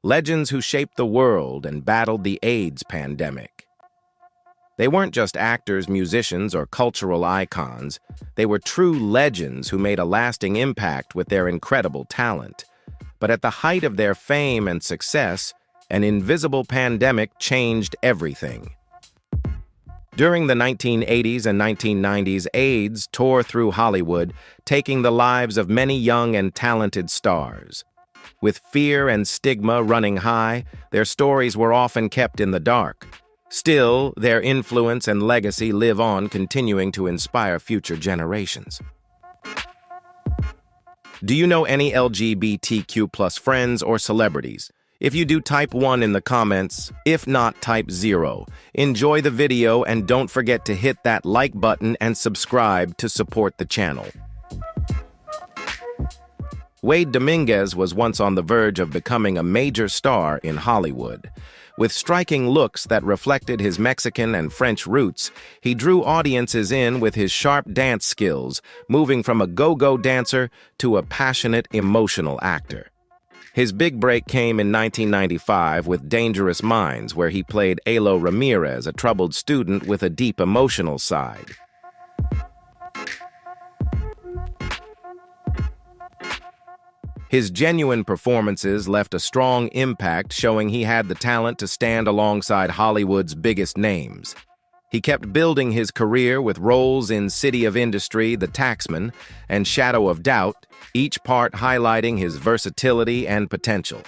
legends who shaped the world and battled the AIDS pandemic. They weren't just actors, musicians, or cultural icons. They were true legends who made a lasting impact with their incredible talent. But at the height of their fame and success, an invisible pandemic changed everything. During the 1980s and 1990s, AIDS tore through Hollywood, taking the lives of many young and talented stars. With fear and stigma running high, their stories were often kept in the dark. Still, their influence and legacy live on, continuing to inspire future generations. Do you know any LGBTQ+ friends or celebrities? If you do, type 1 in the comments. If not, type 0. Enjoy the video and don't forget to hit that like button and subscribe to support the channel. Wade Dominguez was once on the verge of becoming a major star in Hollywood. With striking looks that reflected his Mexican and French roots, he drew audiences in with his sharp dance skills, moving from a go-go dancer to a passionate, emotional actor. His big break came in 1995 with Dangerous Minds, where he played Alo Ramirez, a troubled student with a deep emotional side. His genuine performances left a strong impact, showing he had the talent to stand alongside Hollywood's biggest names. He kept building his career with roles in City of Industry, The Taxman, and Shadow of Doubt, each part highlighting his versatility and potential.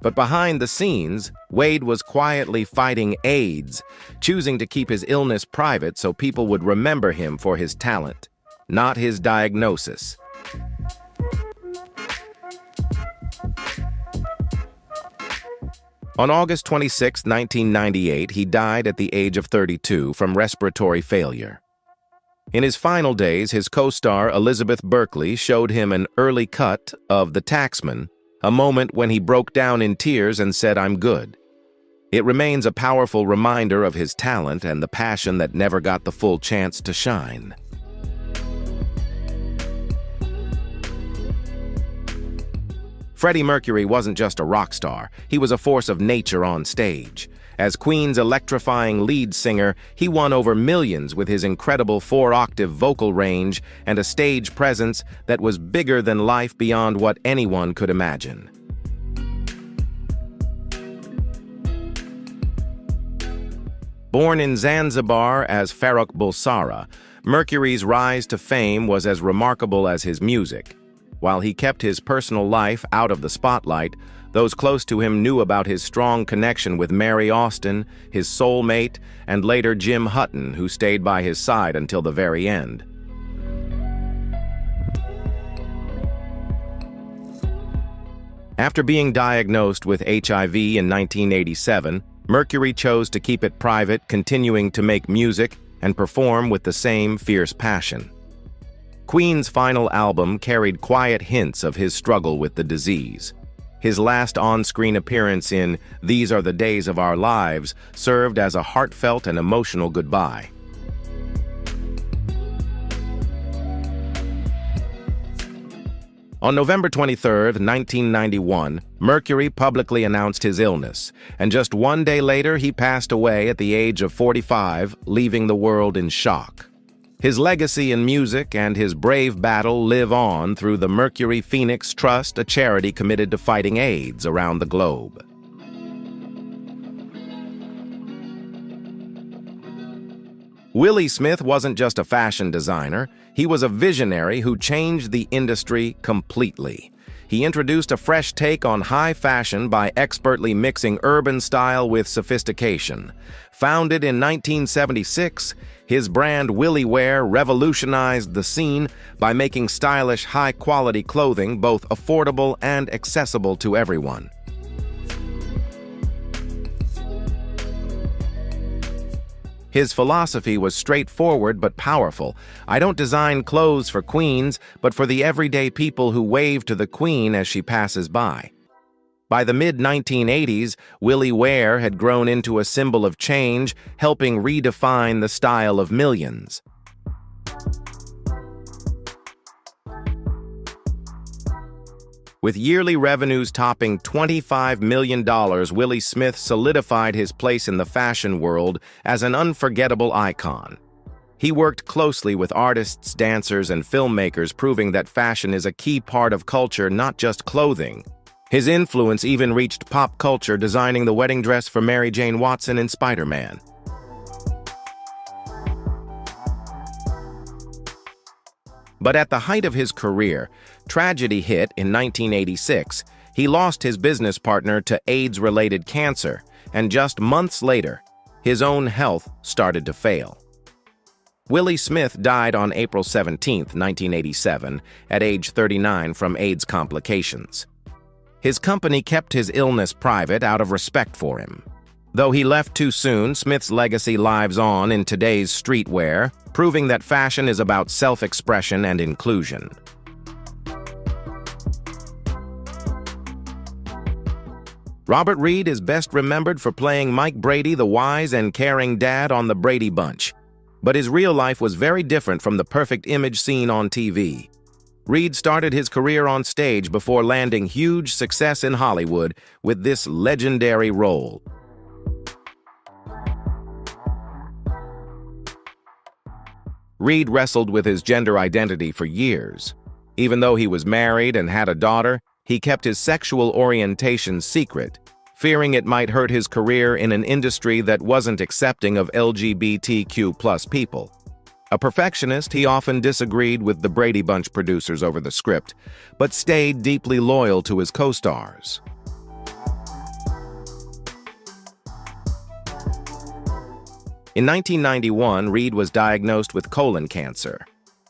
But behind the scenes, Wade was quietly fighting AIDS, choosing to keep his illness private so people would remember him for his talent, not his diagnosis. On August 26, 1998, he died at the age of 32 from respiratory failure. In his final days, his co-star Elizabeth Berkley showed him an early cut of The Taxman, a moment when he broke down in tears and said, "I'm good." It remains a powerful reminder of his talent and the passion that never got the full chance to shine. Freddie Mercury wasn't just a rock star, he was a force of nature on stage. As Queen's electrifying lead singer, he won over millions with his incredible 4-octave vocal range and a stage presence that was bigger than life beyond what anyone could imagine. Born in Zanzibar as Farrokh Bulsara, Mercury's rise to fame was as remarkable as his music. While he kept his personal life out of the spotlight, those close to him knew about his strong connection with Mary Austin, his soulmate, and later Jim Hutton, who stayed by his side until the very end. After being diagnosed with HIV in 1987, Mercury chose to keep it private, continuing to make music and perform with the same fierce passion. Queen's final album carried quiet hints of his struggle with the disease. His last on-screen appearance in These Are the Days of Our Lives served as a heartfelt and emotional goodbye. On November 23, 1991, Mercury publicly announced his illness, and just one day later he passed away at the age of 45, leaving the world in shock. His legacy in music and his brave battle live on through the Mercury Phoenix Trust, a charity committed to fighting AIDS around the globe. Willie Smith wasn't just a fashion designer, he was a visionary who changed the industry completely. He introduced a fresh take on high fashion by expertly mixing urban style with sophistication. Founded in 1976, his brand Willie Wear revolutionized the scene by making stylish, high-quality clothing both affordable and accessible to everyone. His philosophy was straightforward but powerful. "I don't design clothes for queens, but for the everyday people who wave to the queen as she passes by." By the mid-1980s, Willie Wear had grown into a symbol of change, helping redefine the style of millions. With yearly revenues topping $25 million, Willie Smith solidified his place in the fashion world as an unforgettable icon. He worked closely with artists, dancers, and filmmakers, proving that fashion is a key part of culture, not just clothing. His influence even reached pop culture, designing the wedding dress for Mary Jane Watson in Spider-Man. But at the height of his career, tragedy hit in 1986. He lost his business partner to AIDS-related cancer, and just months later, his own health started to fail. Willie Smith died on April 17, 1987, at age 39 from AIDS complications. His company kept his illness private out of respect for him. Though he left too soon, Smith's legacy lives on in today's streetwear, proving that fashion is about self-expression and inclusion. Robert Reed is best remembered for playing Mike Brady, the wise and caring dad on The Brady Bunch. But his real life was very different from the perfect image seen on TV. Reed started his career on stage before landing huge success in Hollywood with this legendary role. Reed wrestled with his gender identity for years. Even though he was married and had a daughter, he kept his sexual orientation secret, fearing it might hurt his career in an industry that wasn't accepting of LGBTQ+ people. A perfectionist, he often disagreed with the Brady Bunch producers over the script, but stayed deeply loyal to his co-stars. In 1991, Reed was diagnosed with colon cancer,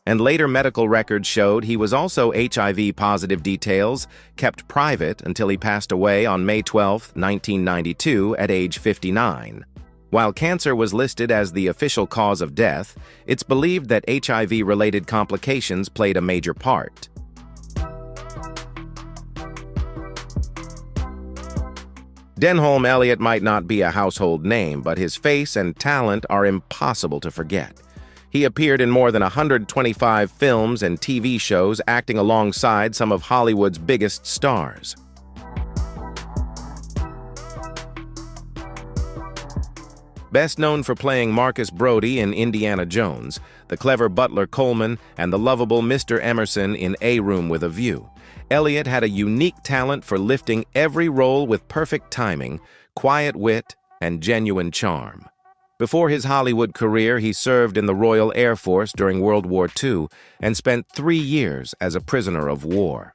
and later medical records showed he was also HIV-positive. Details kept private until he passed away on May 12, 1992, at age 59. While cancer was listed as the official cause of death, it's believed that HIV-related complications played a major part. Denholm Elliott might not be a household name, but his face and talent are impossible to forget. He appeared in more than 125 films and TV shows, acting alongside some of Hollywood's biggest stars. Best known for playing Marcus Brody in Indiana Jones, the clever butler Coleman, and the lovable Mr. Emerson in A Room with a View, Elliott had a unique talent for lifting every role with perfect timing, quiet wit, and genuine charm. Before his Hollywood career, he served in the Royal Air Force during World War II and spent 3 years as a prisoner of war.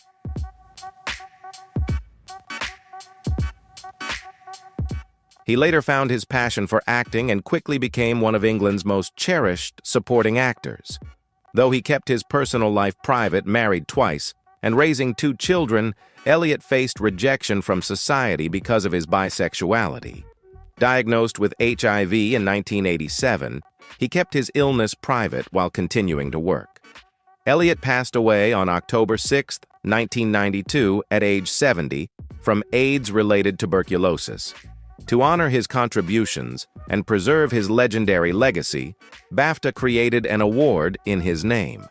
He later found his passion for acting and quickly became one of England's most cherished supporting actors. Though he kept his personal life private, married twice, and raising 2 children, Elliott faced rejection from society because of his bisexuality. Diagnosed with HIV in 1987, he kept his illness private while continuing to work. Elliott passed away on October 6, 1992, at age 70, from AIDS-related tuberculosis. To honor his contributions and preserve his legendary legacy, BAFTA created an award in his name.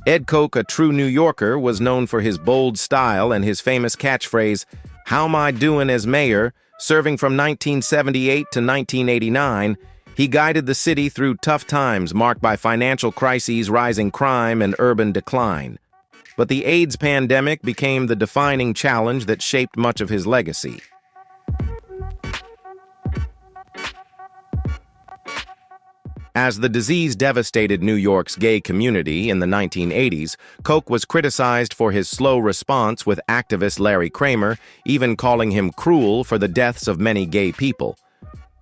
Ed Koch, a true New Yorker, was known for his bold style and his famous catchphrase, "How'm I doin' as mayor?" Serving from 1978 to 1989, he guided the city through tough times marked by financial crises, rising crime, and urban decline. But the AIDS pandemic became the defining challenge that shaped much of his legacy. As the disease devastated New York's gay community in the 1980s, Koch was criticized for his slow response, with activist Larry Kramer even calling him cruel for the deaths of many gay people.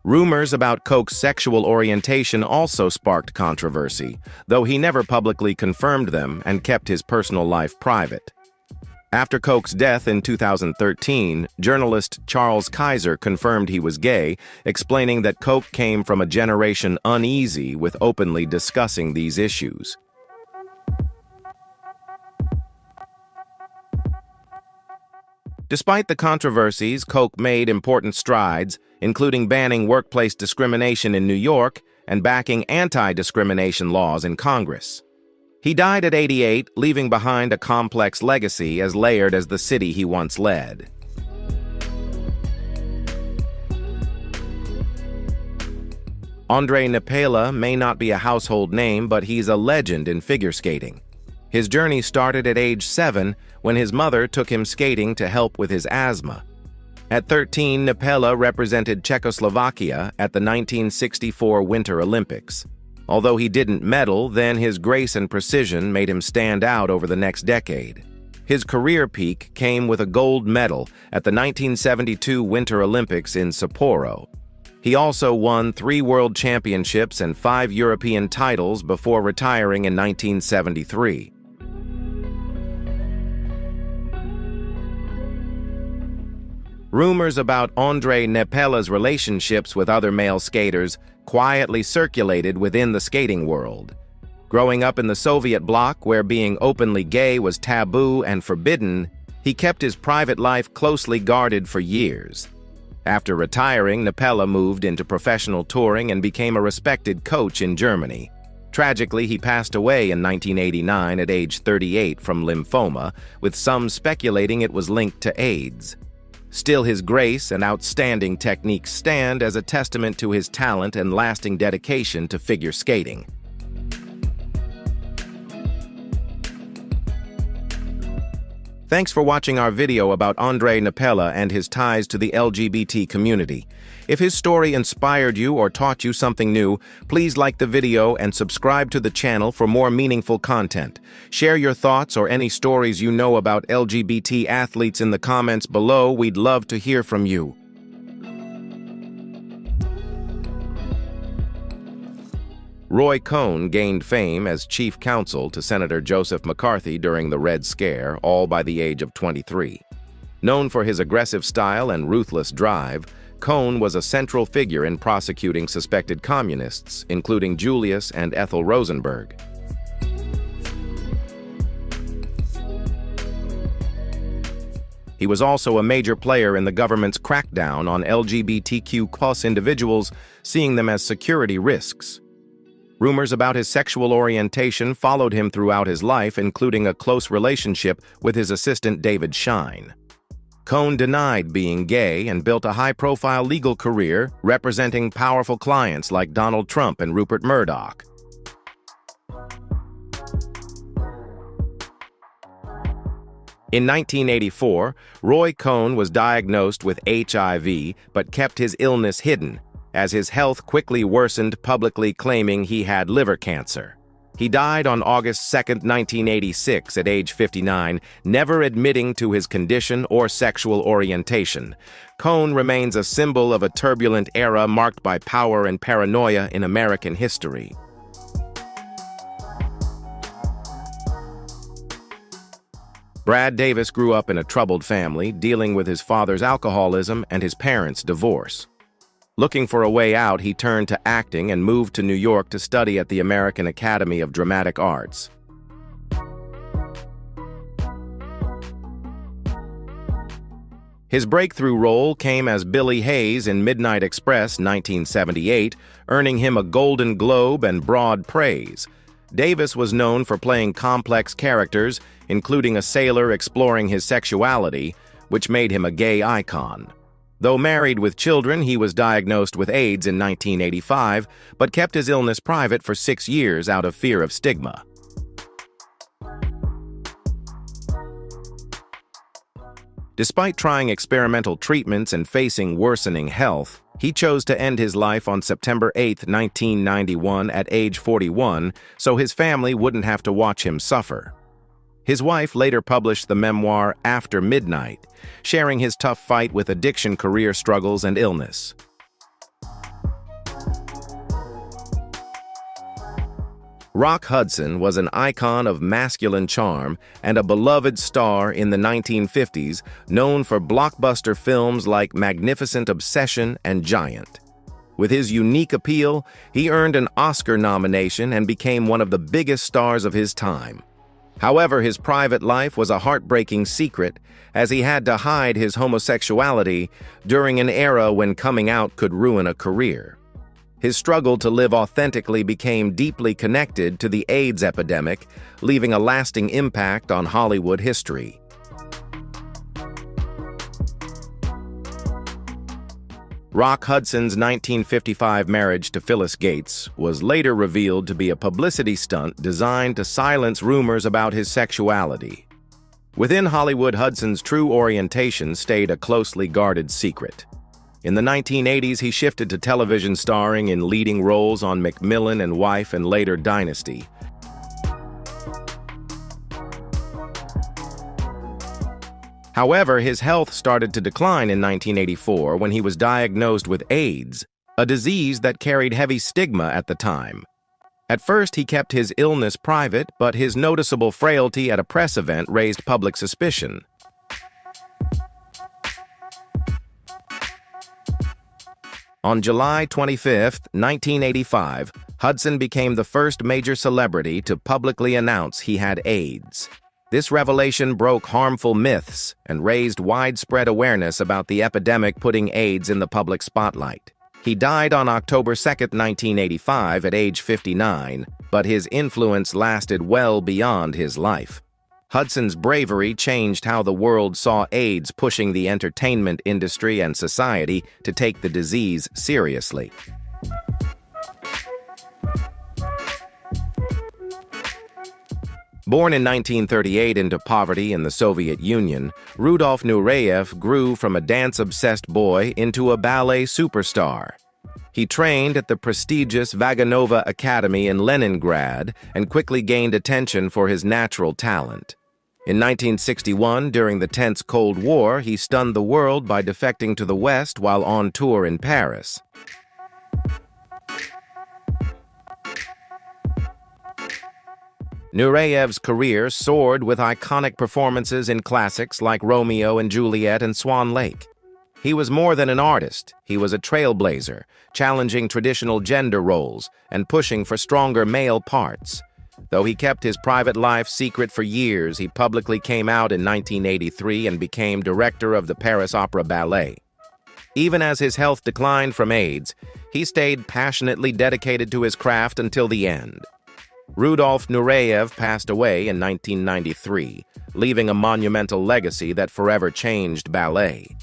Rumors about Koch's sexual orientation also sparked controversy, though he never publicly confirmed them and kept his personal life private. After Koch's death in 2013, journalist Charles Kaiser confirmed he was gay, explaining that Koch came from a generation uneasy with openly discussing these issues. Despite the controversies, Koch made important strides, including banning workplace discrimination in New York and backing anti-discrimination laws in Congress. He died at 88, leaving behind a complex legacy as layered as the city he once led. Ondrej Nepela may not be a household name, but he's a legend in figure skating. His journey started at age 7 when his mother took him skating to help with his asthma. At 13, Nepela represented Czechoslovakia at the 1964 Winter Olympics. Although he didn't medal, then his grace and precision made him stand out over the next decade. His career peak came with a gold medal at the 1972 Winter Olympics in Sapporo. He also won 3 world championships and 5 European titles before retiring in 1973. Rumors about Ondrej Nepela's relationships with other male skaters quietly circulated within the skating world. Growing up in the Soviet bloc, where being openly gay was taboo and forbidden, he kept his private life closely guarded for years. After retiring, Nepela moved into professional touring and became a respected coach in Germany. Tragically, he passed away in 1989 at age 38 from lymphoma, with some speculating it was linked to AIDS. Still, his grace and outstanding techniques stand as a testament to his talent and lasting dedication to figure skating. Thanks for watching our video about Ondrej Nepela and his ties to the LGBT community. If his story inspired you or taught you something new, please like the video and subscribe to the channel for more meaningful content. Share your thoughts or any stories you know about LGBT athletes in the comments below. We'd love to hear from you. Roy Cohn gained fame as chief counsel to Senator Joseph McCarthy during the Red Scare, all by the age of 23. Known for his aggressive style and ruthless drive, Cohn was a central figure in prosecuting suspected communists, including Julius and Ethel Rosenberg. He was also a major player in the government's crackdown on LGBTQ+ individuals, seeing them as security risks. Rumors about his sexual orientation followed him throughout his life, including a close relationship with his assistant David Shine. Cohn denied being gay and built a high-profile legal career representing powerful clients like Donald Trump and Rupert Murdoch. In 1984, Roy Cohn was diagnosed with HIV but kept his illness hidden, as his health quickly worsened, publicly claiming he had liver cancer. He died on August 2, 1986, at age 59, never admitting to his condition or sexual orientation. Cohn remains a symbol of a turbulent era marked by power and paranoia in American history. Brad Davis grew up in a troubled family, dealing with his father's alcoholism and his parents' divorce. Looking for a way out, he turned to acting and moved to New York to study at the American Academy of Dramatic Arts. His breakthrough role came as Billy Hayes in Midnight Express 1978, earning him a Golden Globe and broad praise. Davis was known for playing complex characters, including a sailor exploring his sexuality, which made him a gay icon. Though married with children, he was diagnosed with AIDS in 1985, but kept his illness private for 6 years out of fear of stigma. Despite trying experimental treatments and facing worsening health, he chose to end his life on September 8, 1991, at age 41, so his family wouldn't have to watch him suffer. His wife later published the memoir After Midnight, sharing his tough fight with addiction, career struggles, and illness. Rock Hudson was an icon of masculine charm and a beloved star in the 1950s, known for blockbuster films like Magnificent Obsession and Giant. With his unique appeal, he earned an Oscar nomination and became one of the biggest stars of his time. However, his private life was a heartbreaking secret, as he had to hide his homosexuality during an era when coming out could ruin a career. His struggle to live authentically became deeply connected to the AIDS epidemic, leaving a lasting impact on Hollywood history. Rock Hudson's 1955 marriage to Phyllis Gates was later revealed to be a publicity stunt designed to silence rumors about his sexuality. Within Hollywood, Hudson's true orientation stayed a closely guarded secret. In the 1980s, he shifted to television, starring in leading roles on Macmillan and Wife and later Dynasty. However, his health started to decline in 1984 when he was diagnosed with AIDS, a disease that carried heavy stigma at the time. At first, he kept his illness private, but his noticeable frailty at a press event raised public suspicion. On July 25, 1985, Hudson became the first major celebrity to publicly announce he had AIDS. This revelation broke harmful myths and raised widespread awareness about the epidemic, putting AIDS in the public spotlight. He died on October 2, 1985, at age 59, but his influence lasted well beyond his life. Hudson's bravery changed how the world saw AIDS, pushing the entertainment industry and society to take the disease seriously. Born in 1938 into poverty in the Soviet Union, Rudolf Nureyev grew from a dance-obsessed boy into a ballet superstar. He trained at the prestigious Vaganova Academy in Leningrad and quickly gained attention for his natural talent. In 1961, during the tense Cold War, he stunned the world by defecting to the West while on tour in Paris. Nureyev's career soared with iconic performances in classics like Romeo and Juliet and Swan Lake. He was more than an artist, he was a trailblazer, challenging traditional gender roles and pushing for stronger male parts. Though he kept his private life secret for years, he publicly came out in 1983 and became director of the Paris Opera Ballet. Even as his health declined from AIDS, he stayed passionately dedicated to his craft until the end. Rudolf Nureyev passed away in 1993, leaving a monumental legacy that forever changed ballet.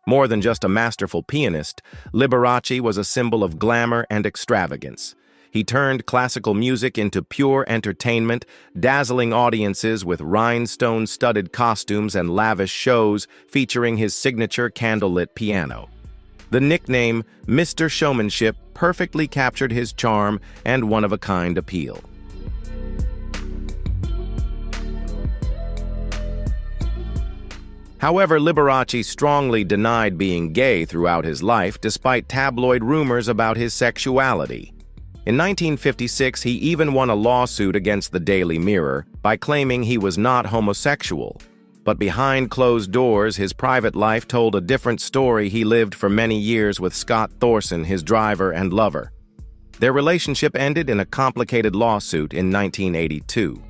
More than just a masterful pianist, Liberace was a symbol of glamour and extravagance. He turned classical music into pure entertainment, dazzling audiences with rhinestone-studded costumes and lavish shows featuring his signature candlelit piano. The nickname Mr. Showmanship perfectly captured his charm and one-of-a-kind appeal. However, Liberace strongly denied being gay throughout his life, despite tabloid rumors about his sexuality. In 1956, he even won a lawsuit against the Daily Mirror by claiming he was not homosexual. But behind closed doors, his private life told a different story. He lived for many years with Scott Thorson, his driver and lover. Their relationship ended in a complicated lawsuit in 1982.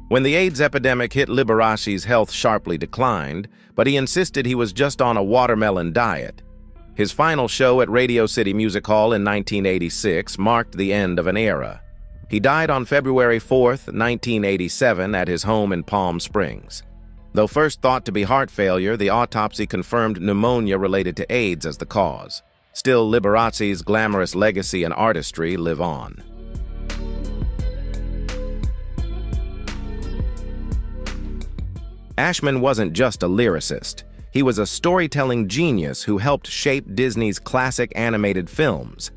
When the AIDS epidemic hit, Liberace's health sharply declined, but he insisted he was just on a watermelon diet. His final show at Radio City Music Hall in 1986 marked the end of an era. He died on February 4, 1987, at his home in Palm Springs. Though first thought to be heart failure, the autopsy confirmed pneumonia related to AIDS as the cause. Still, Liberace's glamorous legacy and artistry live on. Ashman wasn't just a lyricist. He was a storytelling genius who helped shape Disney's classic animated films.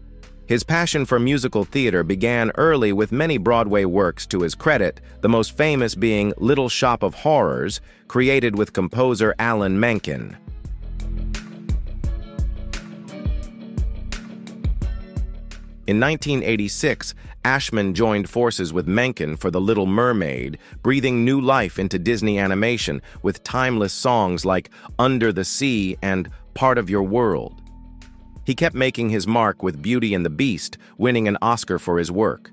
His passion for musical theater began early with many Broadway works to his credit, the most famous being Little Shop of Horrors, created with composer Alan Menken. In 1986, Ashman joined forces with Menken for The Little Mermaid, breathing new life into Disney animation with timeless songs like Under the Sea and Part of Your World. He kept making his mark with Beauty and the Beast, winning an Oscar for his work.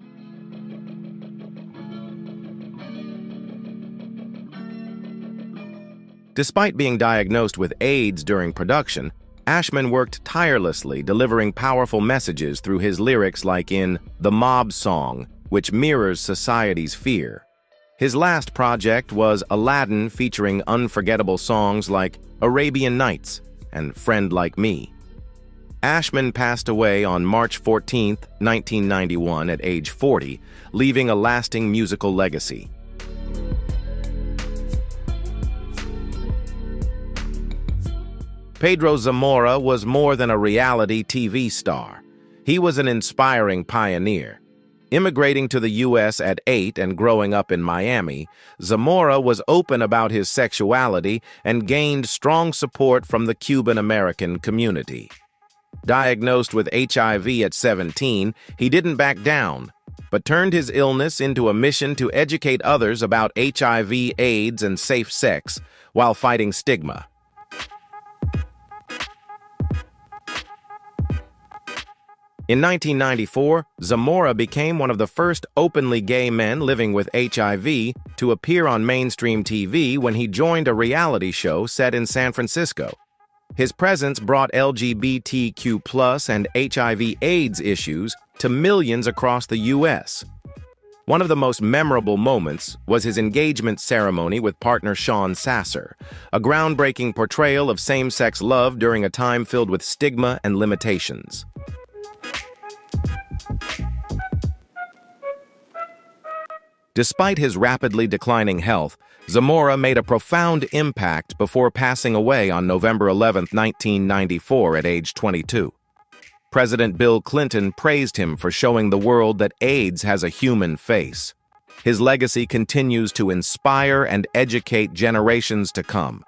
Despite being diagnosed with AIDS during production, Ashman worked tirelessly, delivering powerful messages through his lyrics like in The Mob Song, which mirrors society's fear. His last project was Aladdin, featuring unforgettable songs like Arabian Nights and Friend Like Me. Ashman passed away on March 14, 1991 at age 40, leaving a lasting musical legacy. Pedro Zamora was more than a reality TV star. He was an inspiring pioneer. Immigrating to the U.S. at 8 and growing up in Miami, Zamora was open about his sexuality and gained strong support from the Cuban-American community. Diagnosed with HIV at 17, he didn't back down, but turned his illness into a mission to educate others about HIV, AIDS, and safe sex while fighting stigma. In 1994, Zamora became one of the first openly gay men living with HIV to appear on mainstream TV when he joined a reality show set in San Francisco. His presence brought LGBTQ+ and HIV/AIDS issues to millions across the U.S. One of the most memorable moments was his engagement ceremony with partner Sean Sasser, a groundbreaking portrayal of same-sex love during a time filled with stigma and limitations. Despite his rapidly declining health, Zamora made a profound impact before passing away on November 11, 1994, at age 22. President Bill Clinton praised him for showing the world that AIDS has a human face. His legacy continues to inspire and educate generations to come.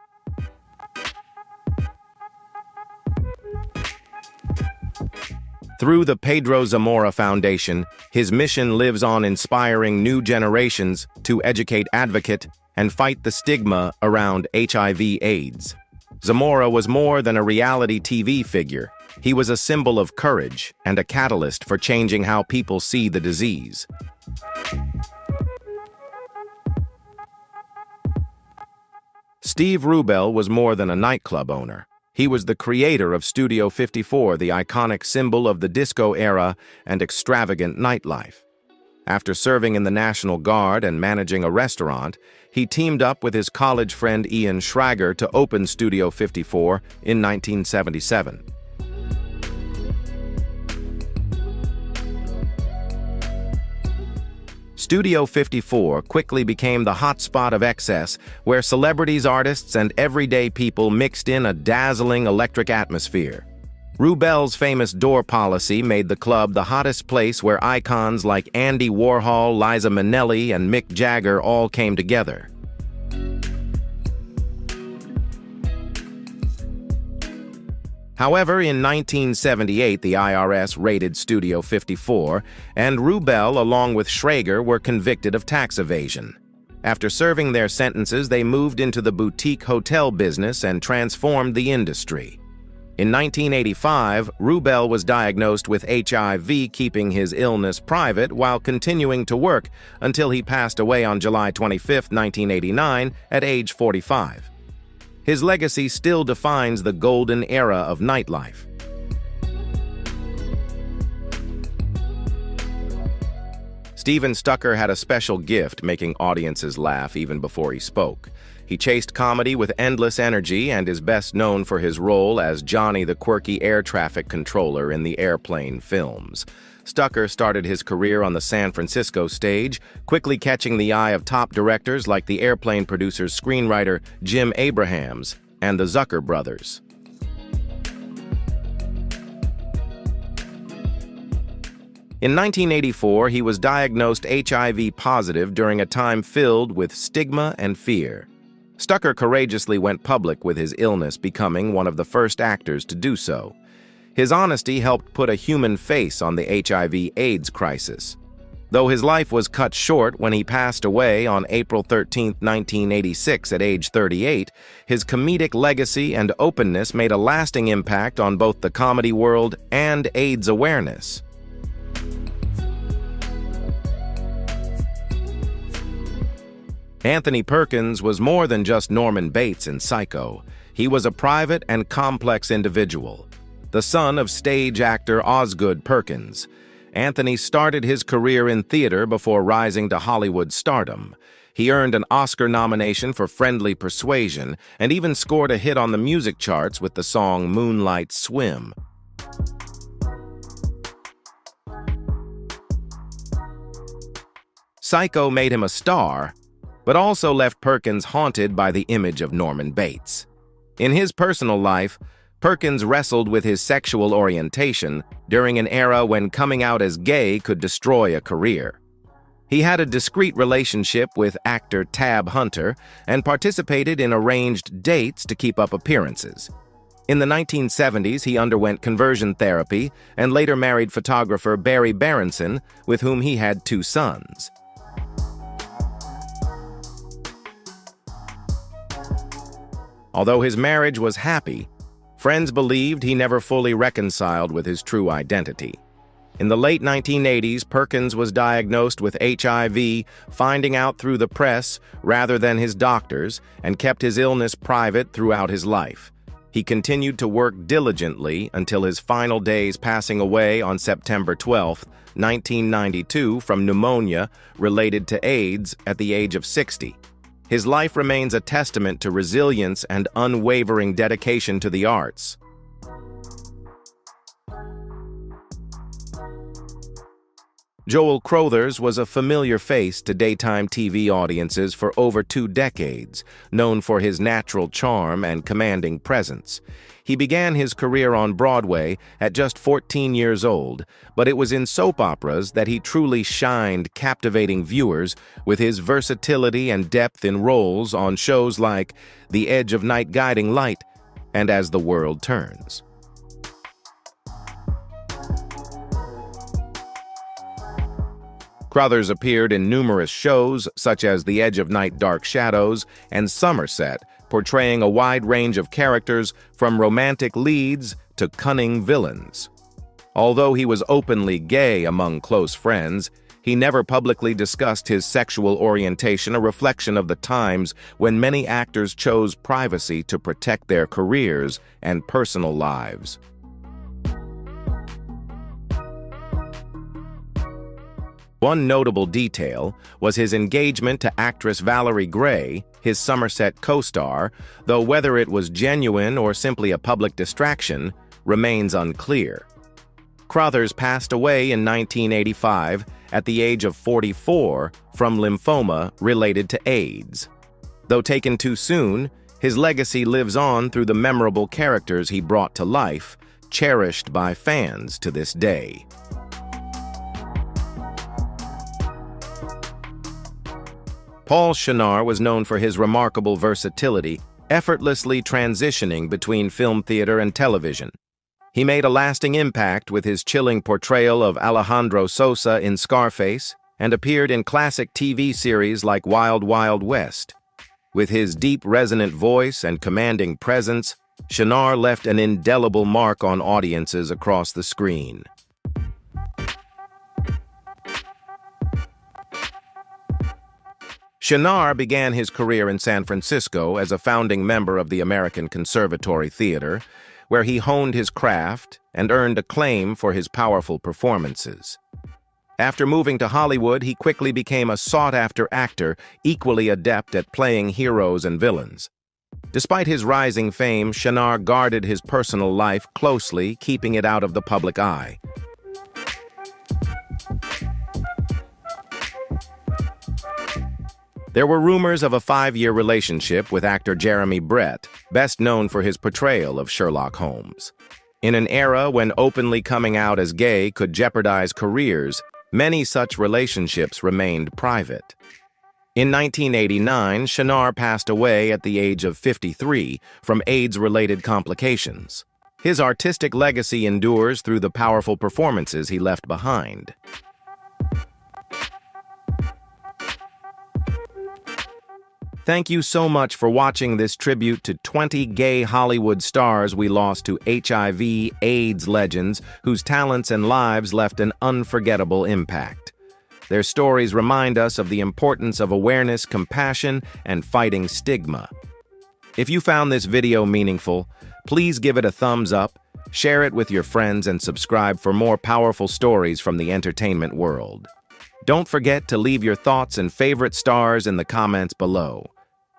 Through the Pedro Zamora Foundation, his mission lives on, inspiring new generations to educate, advocate, and fight the stigma around HIV/AIDS. Zamora was more than a reality TV figure. He was a symbol of courage and a catalyst for changing how people see the disease. Steve Rubell was more than a nightclub owner. He was the creator of Studio 54, the iconic symbol of the disco era and extravagant nightlife. After serving in the National Guard and managing a restaurant, he teamed up with his college friend Ian Schrager to open Studio 54 in 1977. Studio 54 quickly became the hotspot of excess, where celebrities, artists, and everyday people mixed in a dazzling electric atmosphere. Rubell's famous door policy made the club the hottest place where icons like Andy Warhol, Liza Minnelli, and Mick Jagger all came together. However, in 1978, the IRS raided Studio 54, and Rubell, along with Schrager, were convicted of tax evasion. After serving their sentences, they moved into the boutique hotel business and transformed the industry. In 1985, Rubell was diagnosed with HIV, keeping his illness private while continuing to work until he passed away on July 25, 1989, at age 45. His legacy still defines the golden era of nightlife. Steven Stucker had a special gift, making audiences laugh even before he spoke. He chased comedy with endless energy and is best known for his role as Johnny the quirky air traffic controller in the Airplane films. Stucker started his career on the San Francisco stage, quickly catching the eye of top directors like the Airplane producer's screenwriter Jim Abrahams and the Zucker brothers. In 1984, he was diagnosed HIV positive during a time filled with stigma and fear. Stucker courageously went public with his illness, becoming one of the first actors to do so. His honesty helped put a human face on the HIV/AIDS crisis. Though his life was cut short when he passed away on April 13, 1986 at age 38, his comedic legacy and openness made a lasting impact on both the comedy world and AIDS awareness. Anthony Perkins was more than just Norman Bates in Psycho. He was a private and complex individual. The son of stage actor Osgood Perkins, Anthony started his career in theater before rising to Hollywood stardom. He earned an Oscar nomination for Friendly Persuasion and even scored a hit on the music charts with the song Moonlight Swim. Psycho made him a star, but also left Perkins haunted by the image of Norman Bates. In his personal life, Perkins wrestled with his sexual orientation during an era when coming out as gay could destroy a career. He had a discreet relationship with actor Tab Hunter and participated in arranged dates to keep up appearances. In the 1970s, he underwent conversion therapy and later married photographer Barry Berenson, with whom he had 2 sons. Although his marriage was happy, friends believed he never fully reconciled with his true identity. In the late 1980s, Perkins was diagnosed with HIV, finding out through the press rather than his doctors, and kept his illness private throughout his life. He continued to work diligently until his final days, passing away on September 12, 1992, from pneumonia related to AIDS at the age of 60. His life remains a testament to resilience and unwavering dedication to the arts. Joel Crothers was a familiar face to daytime TV audiences for over 2 decades, known for his natural charm and commanding presence. He began his career on Broadway at just 14 years old, but it was in soap operas that he truly shined, captivating viewers with his versatility and depth in roles on shows like The Edge of Night Guiding Light and As the World Turns. Crothers appeared in numerous shows such as The Edge of Night Dark Shadows and Somerset, portraying a wide range of characters from romantic leads to cunning villains. Although he was openly gay among close friends, he never publicly discussed his sexual orientation, a reflection of the times when many actors chose privacy to protect their careers and personal lives. One notable detail was his engagement to actress Valerie Gray, his Somerset co-star, though whether it was genuine or simply a public distraction remains unclear. Crothers passed away in 1985 at the age of 44 from lymphoma related to AIDS. Though taken too soon, his legacy lives on through the memorable characters he brought to life, cherished by fans to this day. Paul Shenar was known for his remarkable versatility, effortlessly transitioning between film theater and television. He made a lasting impact with his chilling portrayal of Alejandro Sosa in Scarface and appeared in classic TV series like Wild Wild West. With his deep, resonant voice and commanding presence, Shenar left an indelible mark on audiences across the screen. Shenar began his career in San Francisco as a founding member of the American Conservatory Theater, where he honed his craft and earned acclaim for his powerful performances. After moving to Hollywood, he quickly became a sought-after actor, equally adept at playing heroes and villains. Despite his rising fame, Shenar guarded his personal life closely, keeping it out of the public eye. There were rumors of a 5-year relationship with actor Jeremy Brett, best known for his portrayal of Sherlock Holmes. In an era when openly coming out as gay could jeopardize careers, many such relationships remained private. In 1989, Shenar passed away at the age of 53 from AIDS-related complications. His artistic legacy endures through the powerful performances he left behind. Thank you so much for watching this tribute to 20 gay Hollywood stars we lost to HIV/AIDS legends whose talents and lives left an unforgettable impact. Their stories remind us of the importance of awareness, compassion, and fighting stigma. If you found this video meaningful, please give it a thumbs up, share it with your friends, and subscribe for more powerful stories from the entertainment world. Don't forget to leave your thoughts and favorite stars in the comments below.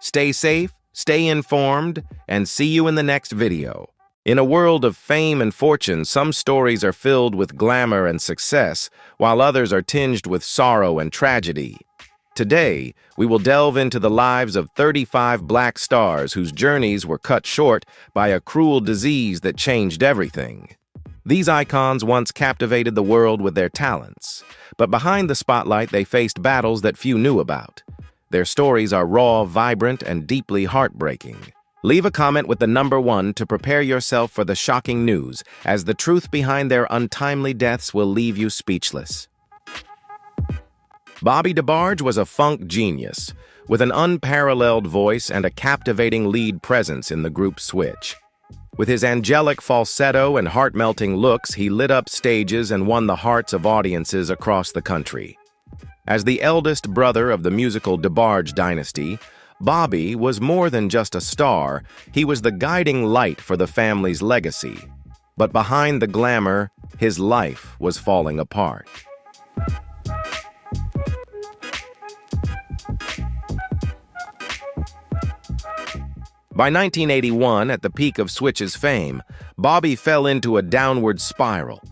Stay safe, stay informed, and see you in the next video. In a world of fame and fortune, some stories are filled with glamour and success, while others are tinged with sorrow and tragedy. Today, we will delve into the lives of 35 black stars whose journeys were cut short by a cruel disease that changed everything. These icons once captivated the world with their talents, but behind the spotlight they faced battles that few knew about. Their stories are raw, vibrant, and deeply heartbreaking. Leave a comment with the number 1 to prepare yourself for the shocking news, as the truth behind their untimely deaths will leave you speechless. Bobby DeBarge was a funk genius, with an unparalleled voice and a captivating lead presence in the group Switch. With his angelic falsetto and heart-melting looks, he lit up stages and won the hearts of audiences across the country. As the eldest brother of the musical DeBarge dynasty, Bobby was more than just a star, he was the guiding light for the family's legacy. But behind the glamour, his life was falling apart. By 1981, at the peak of Switch's fame, Bobby fell into a downward spiral.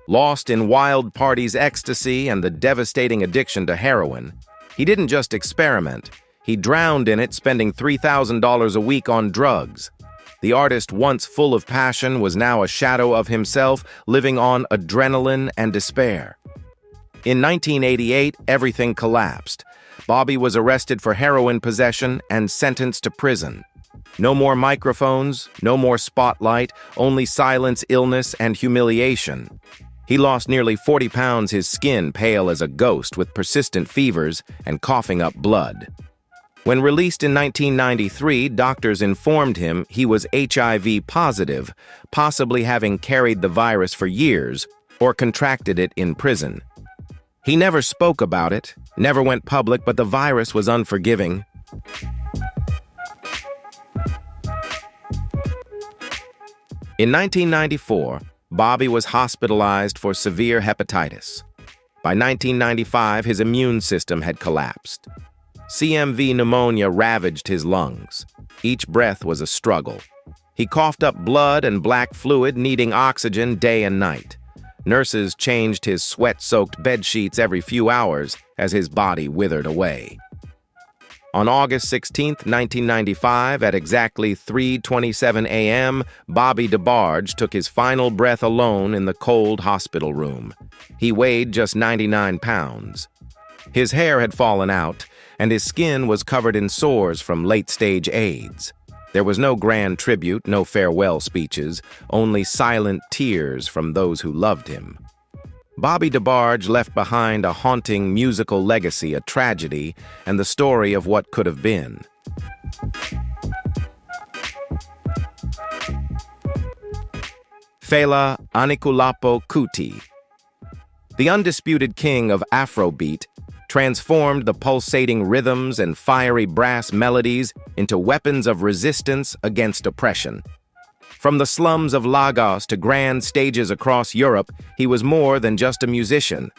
Lost in wild parties' ecstasy and the devastating addiction to heroin, he didn't just experiment. He drowned in it, spending $3,000 a week on drugs. The artist, once full of passion, was now a shadow of himself, living on adrenaline and despair. In 1988, everything collapsed. Bobby was arrested for heroin possession and sentenced to prison. No more microphones, no more spotlight, only silence, illness, and humiliation. He lost nearly 40 pounds, his skin pale as a ghost with persistent fevers and coughing up blood. When released in 1993, doctors informed him he was HIV positive, possibly having carried the virus for years or contracted it in prison. He never spoke about it, never went public, but the virus was unforgiving. In 1994, Bobby was hospitalized for severe hepatitis. By 1995, his immune system had collapsed. CMV pneumonia ravaged his lungs. Each breath was a struggle. He coughed up blood and black fluid, needing oxygen day and night. Nurses changed his sweat-soaked bedsheets every few hours as his body withered away. On August 16, 1995, at exactly 3:27 a.m., Bobby DeBarge took his final breath alone in the cold hospital room. He weighed just 99 pounds. His hair had fallen out, and his skin was covered in sores from late-stage AIDS. There was no grand tribute, no farewell speeches, only silent tears from those who loved him. Bobby DeBarge left behind a haunting musical legacy, a tragedy, and the story of what could have been. Fela Anikulapo Kuti, the undisputed king of Afrobeat, transformed the pulsating rhythms and fiery brass melodies into weapons of resistance against oppression. From the slums of Lagos to grand stages across Europe, he was more than just a musician.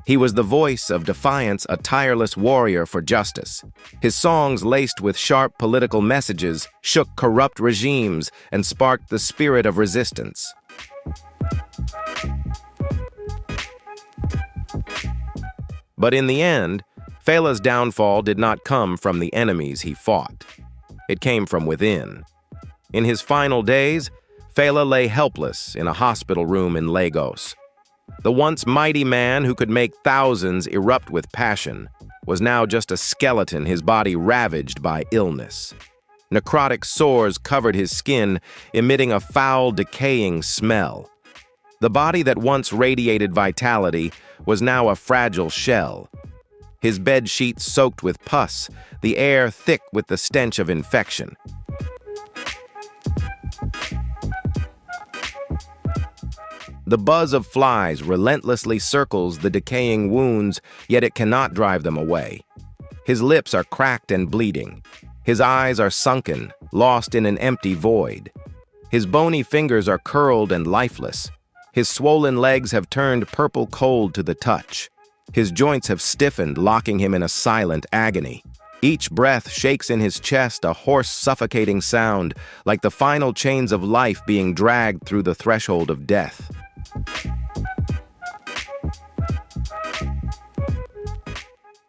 He was the voice of defiance, a tireless warrior for justice. His songs, laced with sharp political messages, shook corrupt regimes and sparked the spirit of resistance. But in the end, Fela's downfall did not come from the enemies he fought. It came from within. In his final days, Fela lay helpless in a hospital room in Lagos. The once mighty man who could make thousands erupt with passion was now just a skeleton, his body ravaged by illness. Necrotic sores covered his skin, emitting a foul, decaying smell. The body that once radiated vitality was now a fragile shell. His bed sheets soaked with pus, the air thick with the stench of infection. The buzz of flies relentlessly circles the decaying wounds, yet it cannot drive them away. His lips are cracked and bleeding. His eyes are sunken, lost in an empty void. His bony fingers are curled and lifeless. His swollen legs have turned purple cold to the touch. His joints have stiffened, locking him in a silent agony. Each breath shakes in his chest a hoarse, suffocating sound, like the final chains of life being dragged through the threshold of death.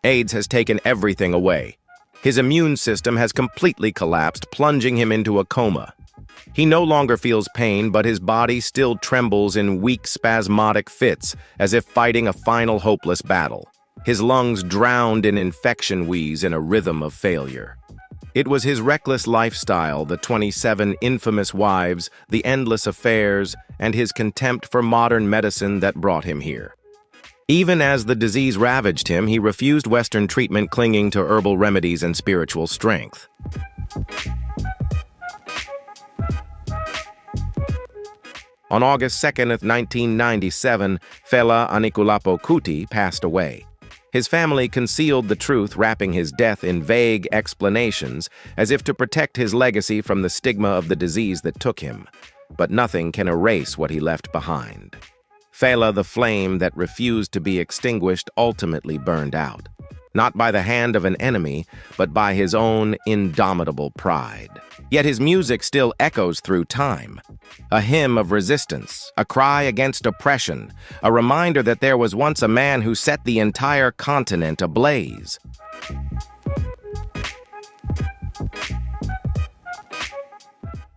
AIDS has taken everything away. His immune system has completely collapsed, plunging him into a coma. He no longer feels pain, but his body still trembles in weak, spasmodic fits, as if fighting a final hopeless battle. His lungs drowned in infection wheeze in a rhythm of failure. It was his reckless lifestyle, the 27 infamous wives, the endless affairs, and his contempt for modern medicine that brought him here. Even as the disease ravaged him, he refused Western treatment, clinging to herbal remedies and spiritual strength. On August 2nd, 1997, Fela Anikulapo Kuti passed away. His family concealed the truth, wrapping his death in vague explanations, as if to protect his legacy from the stigma of the disease that took him. But nothing can erase what he left behind. Fela, the flame that refused to be extinguished, ultimately burned out. Not by the hand of an enemy, but by his own indomitable pride. Yet his music still echoes through time. A hymn of resistance, a cry against oppression, a reminder that there was once a man who set the entire continent ablaze.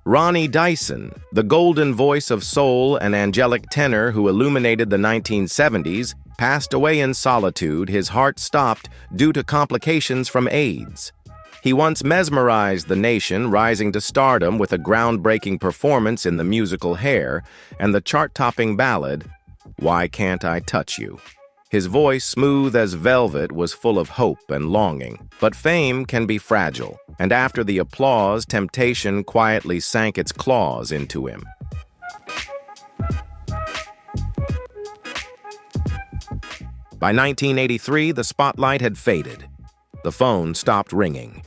Ronnie Dyson, the golden voice of soul and angelic tenor who illuminated the 1970s, passed away in solitude, his heart stopped due to complications from AIDS. He once mesmerized the nation, rising to stardom with a groundbreaking performance in the musical Hair and the chart-topping ballad, Why Can't I Touch You? His voice, smooth as velvet, was full of hope and longing. But fame can be fragile, and after the applause, temptation quietly sank its claws into him. By 1983, the spotlight had faded. The phone stopped ringing.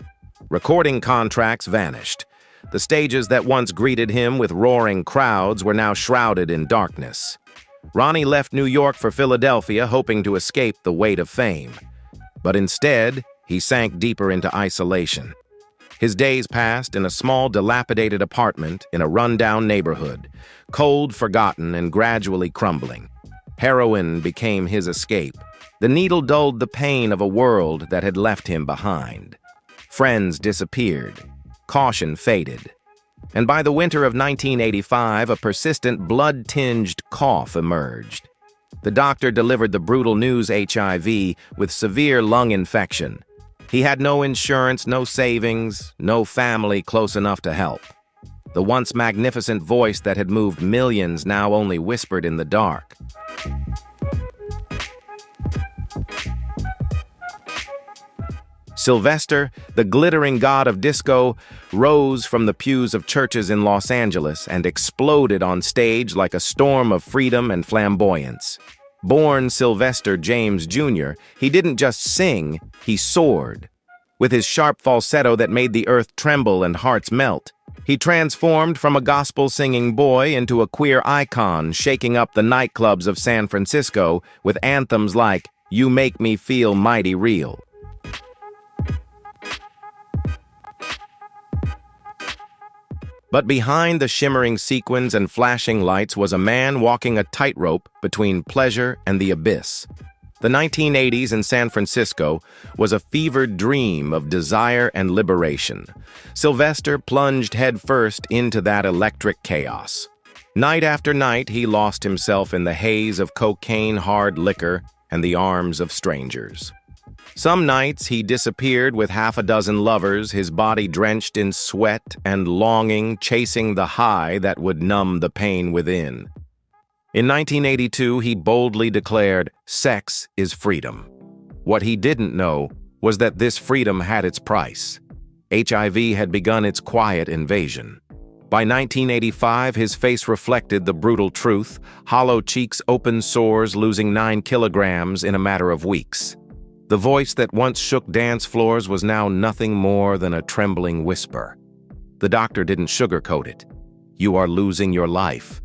Recording contracts vanished. The stages that once greeted him with roaring crowds were now shrouded in darkness. Ronnie left New York for Philadelphia, hoping to escape the weight of fame. But instead, he sank deeper into isolation. His days passed in a small, dilapidated apartment in a rundown neighborhood, cold, forgotten, and gradually crumbling. Heroin became his escape. The needle dulled the pain of a world that had left him behind. Friends disappeared. Caution faded. And by the winter of 1985, a persistent blood-tinged cough emerged. The doctor delivered the brutal news: HIV with severe lung infection. He had no insurance, no savings, no family close enough to help. The once magnificent voice that had moved millions now only whispered in the dark. Sylvester, the glittering god of disco, rose from the pews of churches in Los Angeles and exploded on stage like a storm of freedom and flamboyance. Born Sylvester James Jr., he didn't just sing, he soared. With his sharp falsetto that made the earth tremble and hearts melt, he transformed from a gospel-singing boy into a queer icon, shaking up the nightclubs of San Francisco with anthems like You Make Me Feel Mighty Real. But behind the shimmering sequins and flashing lights was a man walking a tightrope between pleasure and the abyss. The 1980s in San Francisco was a fevered dream of desire and liberation. Sylvester plunged headfirst into that electric chaos. Night after night, he lost himself in the haze of cocaine, hard liquor, and the arms of strangers. Some nights he disappeared with half a dozen lovers, his body drenched in sweat and longing, chasing the high that would numb the pain within. In 1982, he boldly declared, "Sex is freedom." What he didn't know was that this freedom had its price. HIV had begun its quiet invasion. By 1985, his face reflected the brutal truth, hollow cheeks, open sores, losing 9 kilograms in a matter of weeks. The voice that once shook dance floors was now nothing more than a trembling whisper. The doctor didn't sugarcoat it. You are losing your life.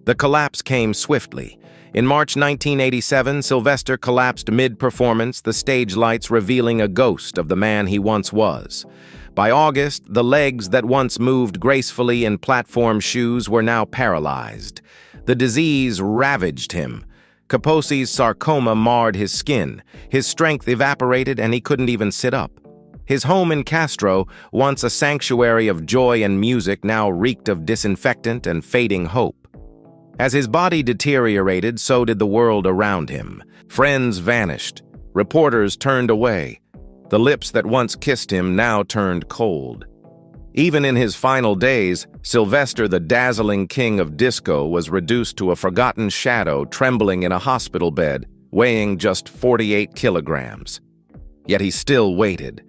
The collapse came swiftly. In March 1987, Sylvester collapsed mid-performance, the stage lights revealing a ghost of the man he once was. By August, the legs that once moved gracefully in platform shoes were now paralyzed. The disease ravaged him. Kaposi's sarcoma marred his skin. His strength evaporated and he couldn't even sit up. His home in Castro, once a sanctuary of joy and music, now reeked of disinfectant and fading hope. As his body deteriorated, so did the world around him. Friends vanished. Reporters turned away. The lips that once kissed him now turned cold. Even in his final days, Sylvester, the dazzling king of disco, was reduced to a forgotten shadow trembling in a hospital bed, weighing just 48 kilograms. Yet he still waited.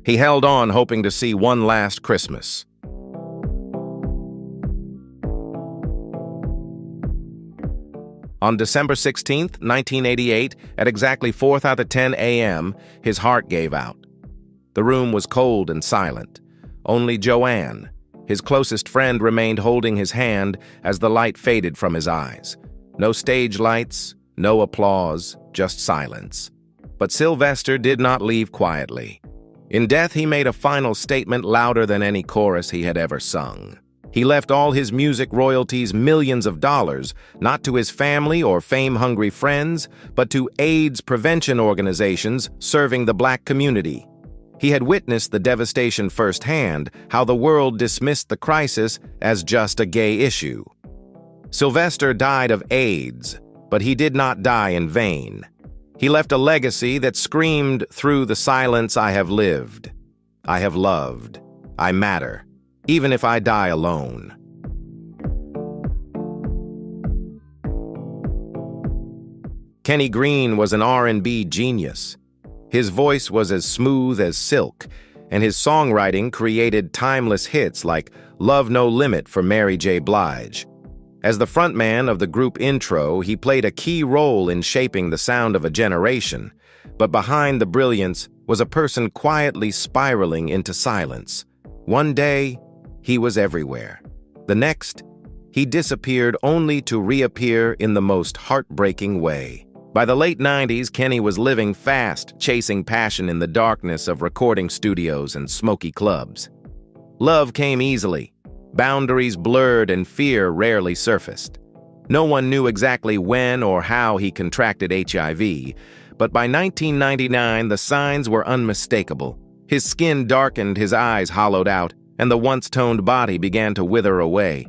He held on, hoping to see one last Christmas. On December 16, 1988, at exactly 4:10 a.m., his heart gave out. The room was cold and silent. Only Joanne, his closest friend, remained holding his hand as the light faded from his eyes. No stage lights, no applause, just silence. But Sylvester did not leave quietly. In death, he made a final statement louder than any chorus he had ever sung. He left all his music royalties, millions of dollars, not to his family or fame-hungry friends, but to AIDS prevention organizations serving the black community. He had witnessed the devastation firsthand, how the world dismissed the crisis as just a gay issue. Sylvester died of AIDS, but he did not die in vain. He left a legacy that screamed through the silence, I have lived, I have loved, I matter, even if I die alone. Kenny Greene was an R&B genius. His voice was as smooth as silk, and his songwriting created timeless hits like Love No Limit for Mary J. Blige. As the frontman of the group Intro, he played a key role in shaping the sound of a generation, but behind the brilliance was a person quietly spiraling into silence. One day, he was everywhere. The next, he disappeared only to reappear in the most heartbreaking way. By the late 90s, Kenny was living fast, chasing passion in the darkness of recording studios and smoky clubs. Love came easily. Boundaries blurred and fear rarely surfaced. No one knew exactly when or how he contracted HIV, but by 1999, the signs were unmistakable. His skin darkened, his eyes hollowed out, and the once-toned body began to wither away.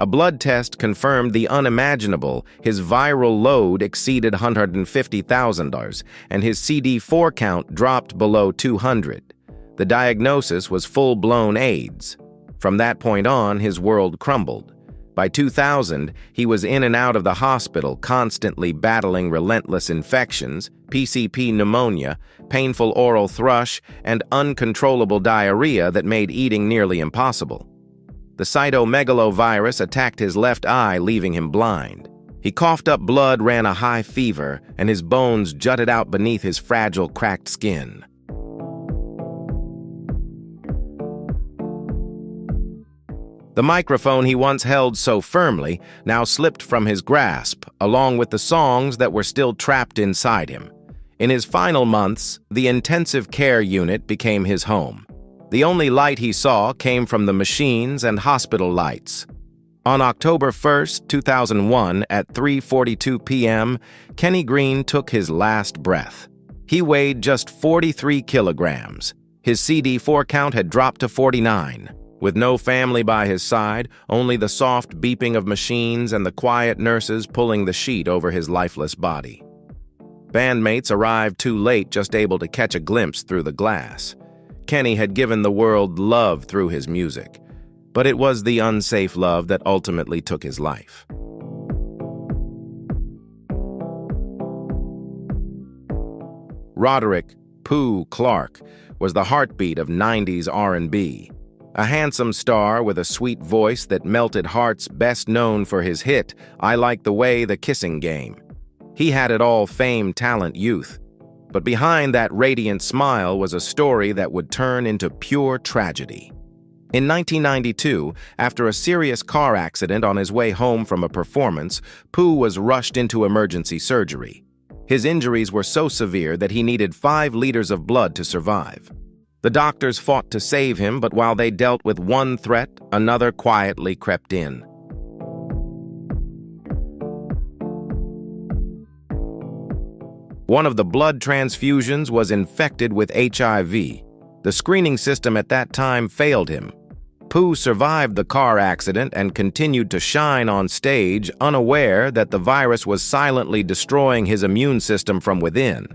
A blood test confirmed the unimaginable. His viral load exceeded $150,000, and his CD4 count dropped below 200. The diagnosis was full-blown AIDS. From that point on, his world crumbled. By 2000, he was in and out of the hospital, constantly battling relentless infections, PCP pneumonia, painful oral thrush, and uncontrollable diarrhea that made eating nearly impossible. The cytomegalovirus attacked his left eye, leaving him blind. He coughed up blood, ran a high fever, and his bones jutted out beneath his fragile, cracked skin. The microphone he once held so firmly now slipped from his grasp, along with the songs that were still trapped inside him. In his final months, the intensive care unit became his home. The only light he saw came from the machines and hospital lights. On October 1, 2001, at 3:42 p.m., Kenny Greene took his last breath. He weighed just 43 kilograms. His CD4 count had dropped to 49. With no family by his side, only the soft beeping of machines and the quiet nurses pulling the sheet over his lifeless body. Bandmates arrived too late, just able to catch a glimpse through the glass. Kenny had given the world love through his music, but it was the unsafe love that ultimately took his life. Roderick Pooh Clark was the heartbeat of 90s R&B. A handsome star with a sweet voice that melted hearts, best known for his hit, I Like the Way, The Kissing Game. He had it all: fame, talent, youth. But behind that radiant smile was a story that would turn into pure tragedy. In 1992, after a serious car accident on his way home from a performance, Pooh was rushed into emergency surgery. His injuries were so severe that he needed 5 liters of blood to survive. The doctors fought to save him, but while they dealt with one threat, another quietly crept in. One of the blood transfusions was infected with HIV. The screening system at that time failed him. Pooh survived the car accident and continued to shine on stage, unaware that the virus was silently destroying his immune system from within.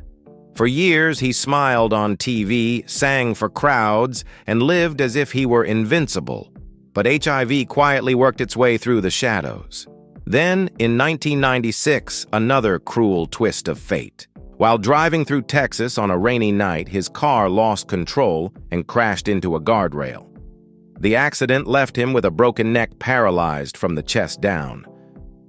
For years, he smiled on TV, sang for crowds, and lived as if he were invincible. But HIV quietly worked its way through the shadows. Then, in 1996, another cruel twist of fate. While driving through Texas on a rainy night, his car lost control and crashed into a guardrail. The accident left him with a broken neck, paralyzed from the chest down.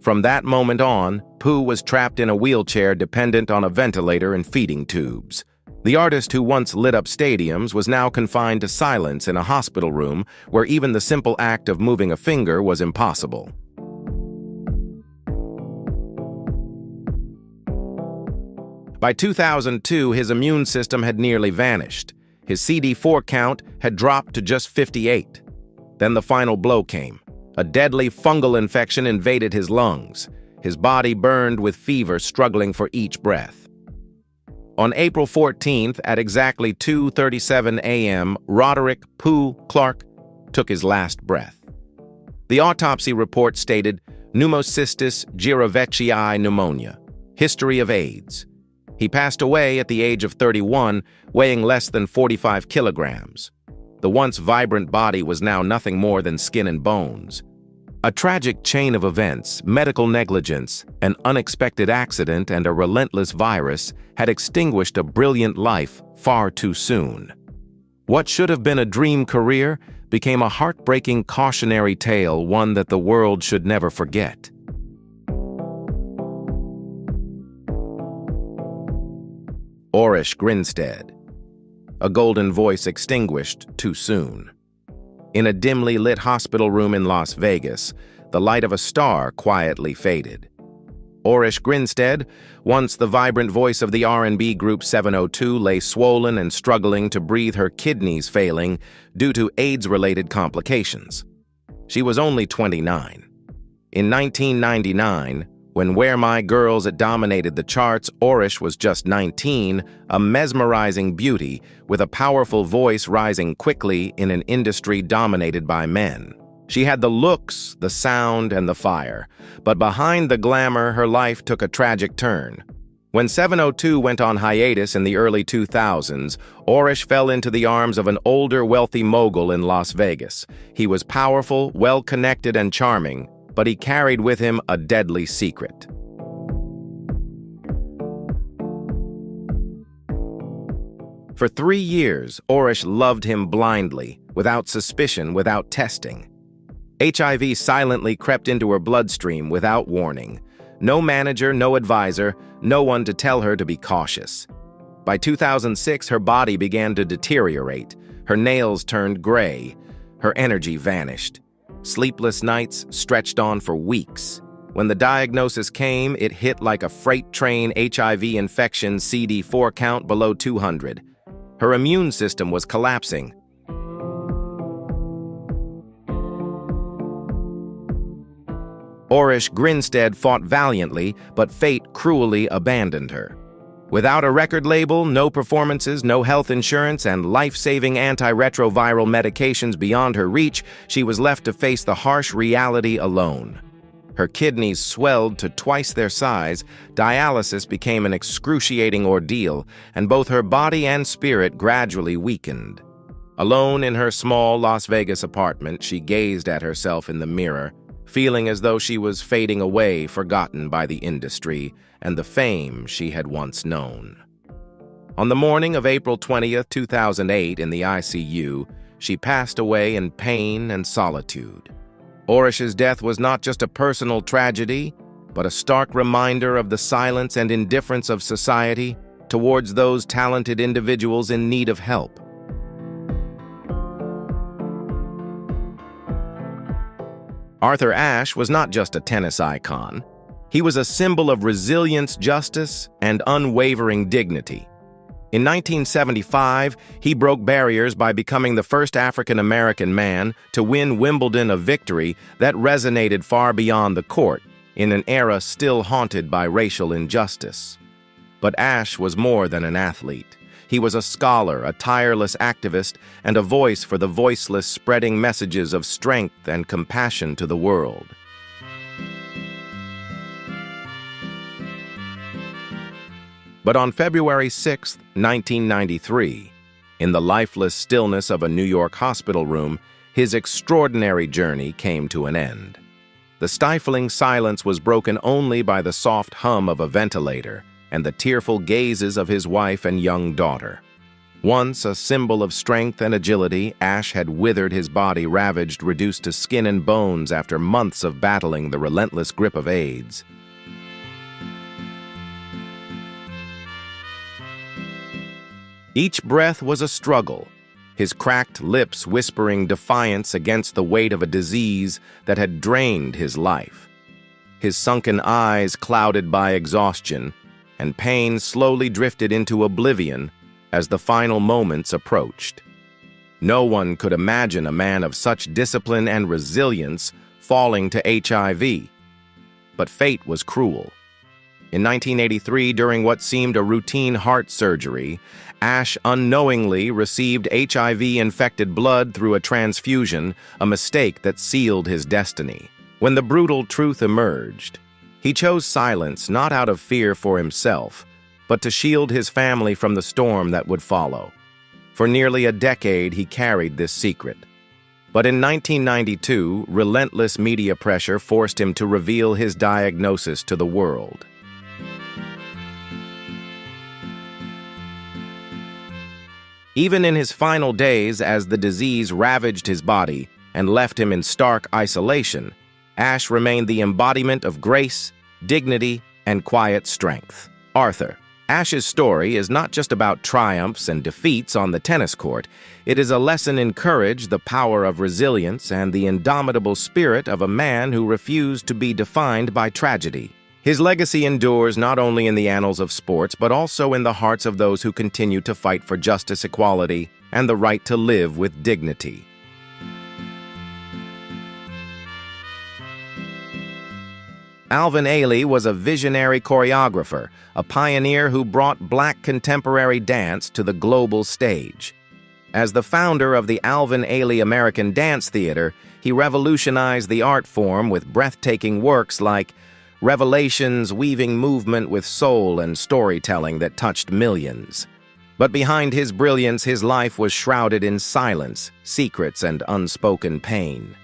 From that moment on, Pooh was trapped in a wheelchair, dependent on a ventilator and feeding tubes. The artist who once lit up stadiums was now confined to silence in a hospital room where even the simple act of moving a finger was impossible. By 2002, his immune system had nearly vanished. His CD4 count had dropped to just 58. Then the final blow came. A deadly fungal infection invaded his lungs. His body burned with fever, struggling for each breath. On April 14th, at exactly 2:37 a.m., Roderick Pooh Clark took his last breath. The autopsy report stated pneumocystis jirovecii pneumonia, history of AIDS. He passed away at the age of 31, weighing less than 45 kilograms. The once vibrant body was now nothing more than skin and bones. A tragic chain of events, medical negligence, an unexpected accident, and a relentless virus had extinguished a brilliant life far too soon. What should have been a dream career became a heartbreaking cautionary tale, one that the world should never forget. Orish Grinstead. A golden voice extinguished too soon. In a dimly lit hospital room in Las Vegas, the light of a star quietly faded. Orish Grinstead, once the vibrant voice of the R&B group 702, lay swollen and struggling to breathe, her kidneys failing due to AIDS-related complications. She was only 29. In 1999, when Where My Girls dominated the charts, Orish was just 19, a mesmerizing beauty with a powerful voice rising quickly in an industry dominated by men. She had the looks, the sound, and the fire, but behind the glamour, her life took a tragic turn. When 702 went on hiatus in the early 2000s, Orish fell into the arms of an older, wealthy mogul in Las Vegas. He was powerful, well-connected, and charming, but he carried with him a deadly secret. For 3 years, Orish loved him blindly, without suspicion, without testing. HIV silently crept into her bloodstream without warning. No manager, no advisor, no one to tell her to be cautious. By 2006, her body began to deteriorate. Her nails turned gray. Her energy vanished. Sleepless nights stretched on for weeks. When the diagnosis came, it hit like a freight train: HIV infection, CD4 count below 200. Her immune system was collapsing. Orish Grinstead fought valiantly, but fate cruelly abandoned her. Without a record label, no performances, no health insurance, and life-saving antiretroviral medications beyond her reach, she was left to face the harsh reality alone. Her kidneys swelled to twice their size, dialysis became an excruciating ordeal, and both her body and spirit gradually weakened. Alone in her small Las Vegas apartment, she gazed at herself in the mirror, feeling as though she was fading away, forgotten by the industry and the fame she had once known. On the morning of April 20th, 2008, in the ICU, she passed away in pain and solitude. Orish's death was not just a personal tragedy, but a stark reminder of the silence and indifference of society towards those talented individuals in need of help. Arthur Ashe was not just a tennis icon. He was a symbol of resilience, justice, and unwavering dignity. In 1975, he broke barriers by becoming the first African-American man to win Wimbledon, a victory that resonated far beyond the court in an era still haunted by racial injustice. But Ashe was more than an athlete. He was a scholar, a tireless activist, and a voice for the voiceless, spreading messages of strength and compassion to the world. But on February 6, 1993, in the lifeless stillness of a New York hospital room, his extraordinary journey came to an end. The stifling silence was broken only by the soft hum of a ventilator and the tearful gazes of his wife and young daughter. Once a symbol of strength and agility, Ashe had withered, his body ravaged, reduced to skin and bones after months of battling the relentless grip of AIDS. Each breath was a struggle, his cracked lips whispering defiance against the weight of a disease that had drained his life. His sunken eyes clouded by exhaustion, and pain slowly drifted into oblivion as the final moments approached. No one could imagine a man of such discipline and resilience falling to HIV. But fate was cruel. In 1983, during what seemed a routine heart surgery, Ashe unknowingly received HIV-infected blood through a transfusion, a mistake that sealed his destiny. When the brutal truth emerged, he chose silence not out of fear for himself, but to shield his family from the storm that would follow. For nearly a decade, he carried this secret. But in 1992, relentless media pressure forced him to reveal his diagnosis to the world. Even in his final days, as the disease ravaged his body and left him in stark isolation, Ashe remained the embodiment of grace, dignity, and quiet strength. Arthur. Ashe's story is not just about triumphs and defeats on the tennis court. It is a lesson in courage, the power of resilience, and the indomitable spirit of a man who refused to be defined by tragedy. His legacy endures not only in the annals of sports, but also in the hearts of those who continue to fight for justice, equality, and the right to live with dignity. Alvin Ailey was a visionary choreographer, a pioneer who brought Black contemporary dance to the global stage. As the founder of the Alvin Ailey American Dance Theater, he revolutionized the art form with breathtaking works like Revelations, weaving movement with soul and storytelling that touched millions. But behind his brilliance, his life was shrouded in silence, secrets, and unspoken pain.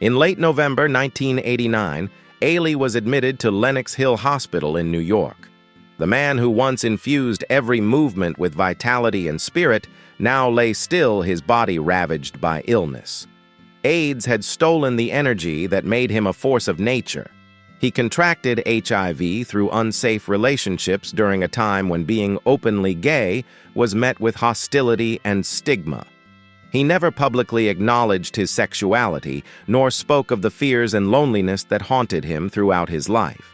In late November 1989, Ailey was admitted to Lenox Hill Hospital in New York. The man who once infused every movement with vitality and spirit now lay still, his body ravaged by illness. AIDS had stolen the energy that made him a force of nature. He contracted HIV through unsafe relationships during a time when being openly gay was met with hostility and stigma. He never publicly acknowledged his sexuality, nor spoke of the fears and loneliness that haunted him throughout his life.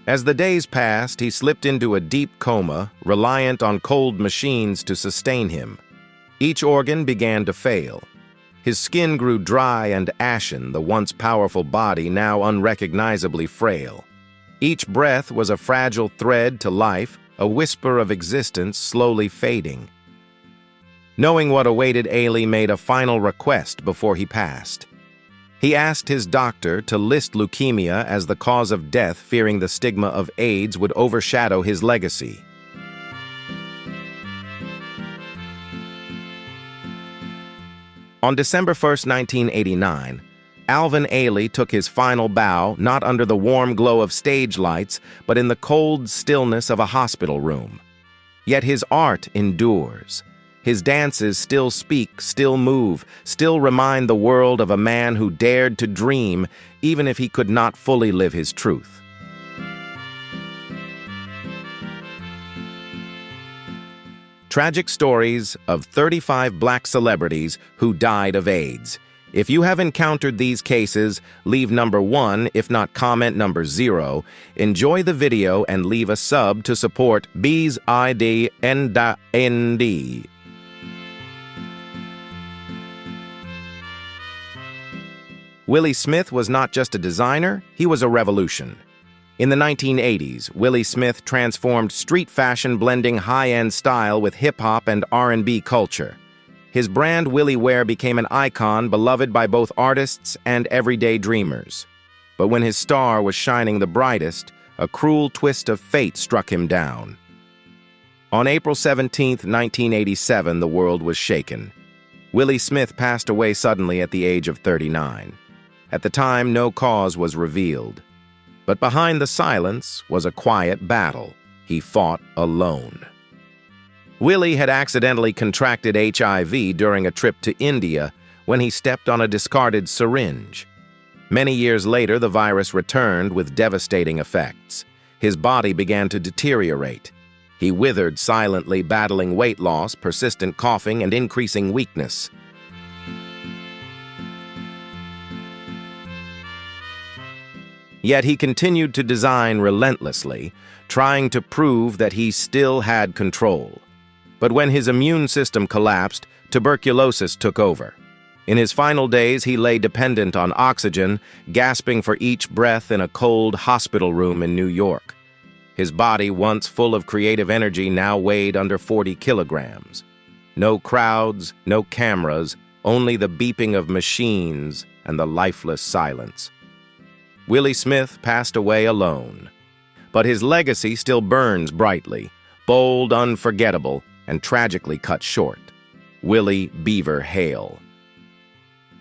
As the days passed, he slipped into a deep coma, reliant on cold machines to sustain him. Each organ began to fail. His skin grew dry and ashen, the once powerful body now unrecognizably frail. Each breath was a fragile thread to life, a whisper of existence slowly fading. Knowing what awaited, Ailey made a final request before he passed. He asked his doctor to list leukemia as the cause of death, fearing the stigma of AIDS would overshadow his legacy. On December 1, 1989, Alvin Ailey took his final bow not under the warm glow of stage lights, but in the cold stillness of a hospital room. Yet his art endures. His dances still speak, still move, still remind the world of a man who dared to dream, even if he could not fully live his truth. Tragic stories of 35 black celebrities who died of AIDS. If you have encountered these cases, leave number 1, if not comment number 0. Enjoy the video and leave a sub to support B's ID and ND. Willie Smith was not just a designer, he was a revolution. In the 1980s, Willie Smith transformed street fashion, blending high-end style with hip-hop and R&B culture. His brand Willie Wear became an icon beloved by both artists and everyday dreamers. But when his star was shining the brightest, a cruel twist of fate struck him down. On April 17, 1987, the world was shaken. Willie Smith passed away suddenly at the age of 39. At the time, no cause was revealed. But behind the silence was a quiet battle. He fought alone. Willie had accidentally contracted HIV during a trip to India when he stepped on a discarded syringe. Many years later, the virus returned with devastating effects. His body began to deteriorate. He withered silently, battling weight loss, persistent coughing, and increasing weakness. Yet he continued to design relentlessly, trying to prove that he still had control. But when his immune system collapsed, tuberculosis took over. In his final days, he lay dependent on oxygen, gasping for each breath in a cold hospital room in New York. His body, once full of creative energy, now weighed under 40 kilograms. No crowds, no cameras, only the beeping of machines and the lifeless silence. Willie Smith passed away alone. But his legacy still burns brightly, bold, unforgettable, and tragically cut short. Willie Beaver Hale.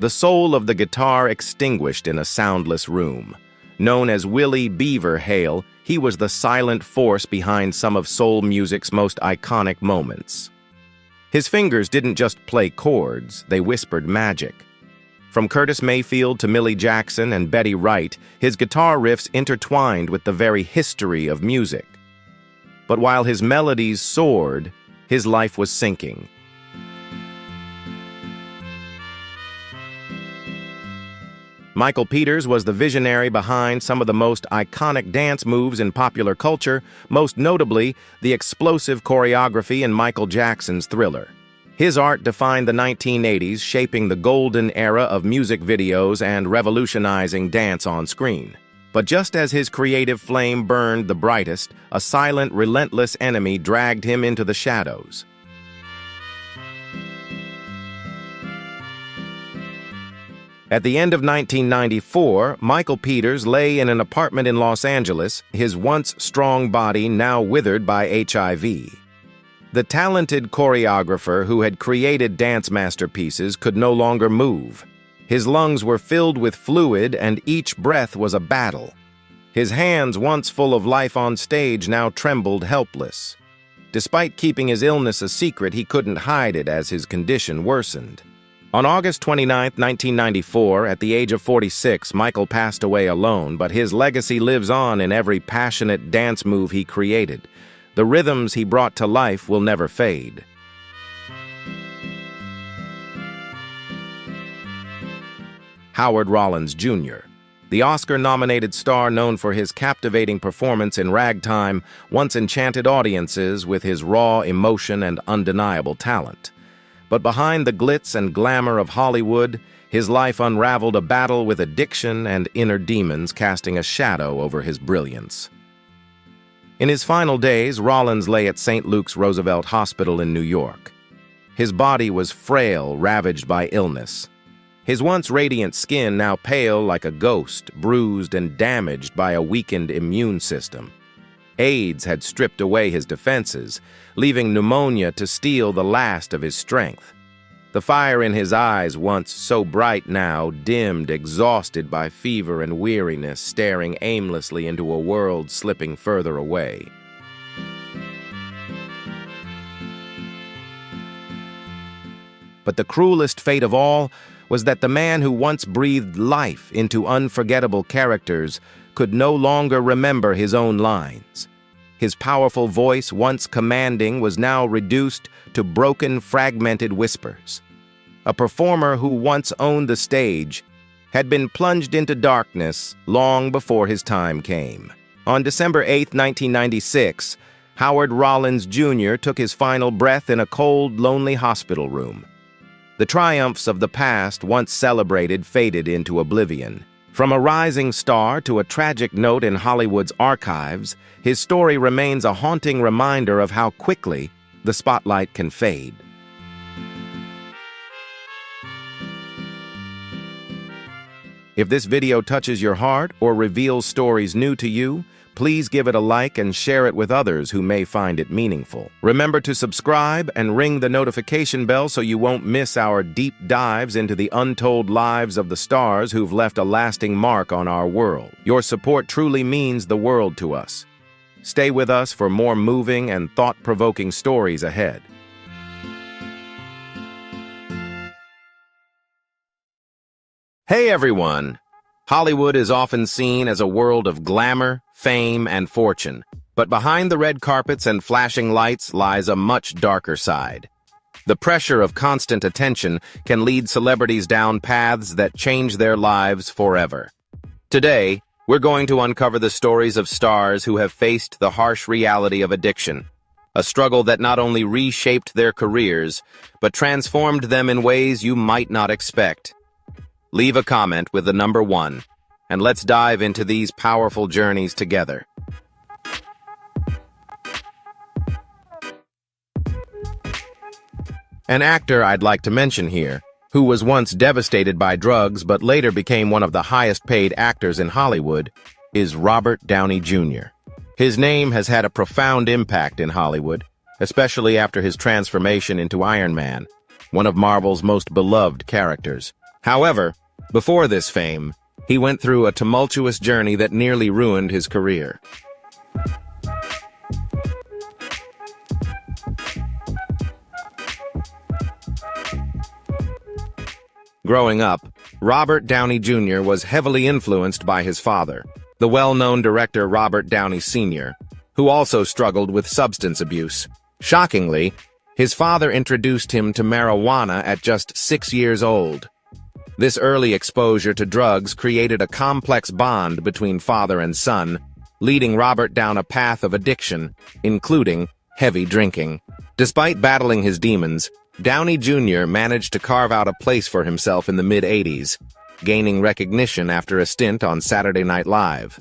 The soul of the guitar extinguished in a soundless room. Known as Willie Beaver Hale, he was the silent force behind some of soul music's most iconic moments. His fingers didn't just play chords, they whispered magic. From Curtis Mayfield to Millie Jackson and Betty Wright, his guitar riffs intertwined with the very history of music. But while his melodies soared, his life was sinking. Michael Peters was the visionary behind some of the most iconic dance moves in popular culture, most notably the explosive choreography in Michael Jackson's Thriller. His art defined the 1980s, shaping the golden era of music videos and revolutionizing dance on screen. But just as his creative flame burned the brightest, a silent, relentless enemy dragged him into the shadows. At the end of 1994, Michael Peters lay in an apartment in Los Angeles, his once strong body now withered by HIV. The talented choreographer who had created dance masterpieces could no longer move. His lungs were filled with fluid, and each breath was a battle. His hands, once full of life on stage, now trembled helpless. Despite keeping his illness a secret, he couldn't hide it as his condition worsened. On August 29, 1994, at the age of 46, Michael passed away alone, but his legacy lives on in every passionate dance move he created. The rhythms he brought to life will never fade. Howard Rollins Jr., the Oscar-nominated star known for his captivating performance in Ragtime, once enchanted audiences with his raw emotion and undeniable talent. But behind the glitz and glamour of Hollywood, his life unraveled a battle with addiction and inner demons, casting a shadow over his brilliance. In his final days, Rollins lay at St. Luke's Roosevelt Hospital in New York. His body was frail, ravaged by illness. His once radiant skin now pale like a ghost, bruised and damaged by a weakened immune system. AIDS had stripped away his defenses, leaving pneumonia to steal the last of his strength. The fire in his eyes, once so bright now, dimmed, exhausted by fever and weariness, staring aimlessly into a world slipping further away. But the cruelest fate of all was that the man who once breathed life into unforgettable characters could no longer remember his own lines. His powerful voice, once commanding, was now reduced to broken, fragmented whispers. A performer who once owned the stage had been plunged into darkness long before his time came. On December 8, 1996, Howard Rollins Jr. took his final breath in a cold, lonely hospital room. The triumphs of the past, once celebrated, faded into oblivion. From a rising star to a tragic note in Hollywood's archives, his story remains a haunting reminder of how quickly the spotlight can fade. If this video touches your heart or reveals stories new to you, please give it a like and share it with others who may find it meaningful. Remember to subscribe and ring the notification bell so you won't miss our deep dives into the untold lives of the stars who've left a lasting mark on our world. Your support truly means the world to us. Stay with us for more moving and thought-provoking stories ahead. Hey everyone! Hollywood is often seen as a world of glamour, fame, and fortune. But behind the red carpets and flashing lights lies a much darker side. The pressure of constant attention can lead celebrities down paths that change their lives forever. Today, we're going to uncover the stories of stars who have faced the harsh reality of addiction, a struggle that not only reshaped their careers, but transformed them in ways you might not expect. Leave a comment with the number 1, and let's dive into these powerful journeys together. An actor I'd like to mention here, who was once devastated by drugs but later became one of the highest-paid actors in Hollywood, is Robert Downey Jr. His name has had a profound impact in Hollywood, especially after his transformation into Iron Man, one of Marvel's most beloved characters. However, before this fame, he went through a tumultuous journey that nearly ruined his career. Growing up, Robert Downey Jr. was heavily influenced by his father, the well-known director Robert Downey Sr., who also struggled with substance abuse. Shockingly, his father introduced him to marijuana at just 6 years old. This early exposure to drugs created a complex bond between father and son, leading Robert down a path of addiction, including heavy drinking. Despite battling his demons, Downey Jr. managed to carve out a place for himself in the mid-'80s, gaining recognition after a stint on Saturday Night Live.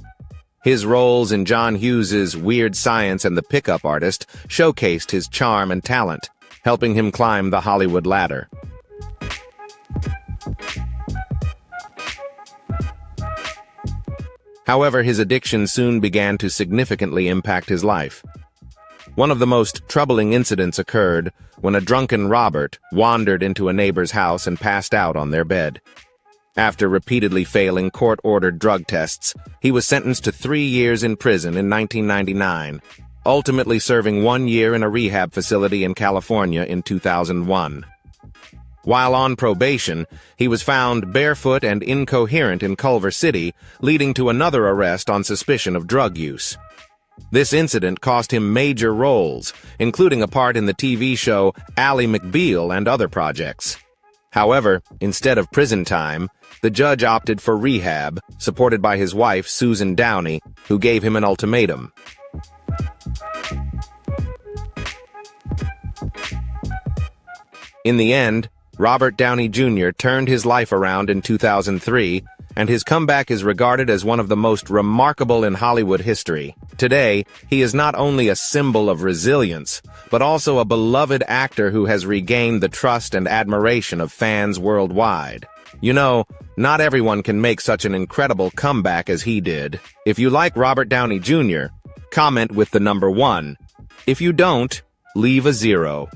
His roles in John Hughes's Weird Science and the Pickup Artist showcased his charm and talent, helping him climb the Hollywood ladder. However, his addiction soon began to significantly impact his life. One of the most troubling incidents occurred when a drunken Robert wandered into a neighbor's house and passed out on their bed. After repeatedly failing court-ordered drug tests, he was sentenced to 3 years in prison in 1999, ultimately serving 1 year in a rehab facility in California in 2001. While on probation, he was found barefoot and incoherent in Culver City, leading to another arrest on suspicion of drug use. This incident cost him major roles, including a part in the TV show Ally McBeal and other projects. However, instead of prison time, the judge opted for rehab, supported by his wife, Susan Downey, who gave him an ultimatum. In the end, Robert Downey Jr. turned his life around in 2003, and his comeback is regarded as one of the most remarkable in Hollywood history. Today, he is not only a symbol of resilience, but also a beloved actor who has regained the trust and admiration of fans worldwide. You know, not everyone can make such an incredible comeback as he did. If you like Robert Downey Jr., comment with the number 1. If you don't, leave a 0.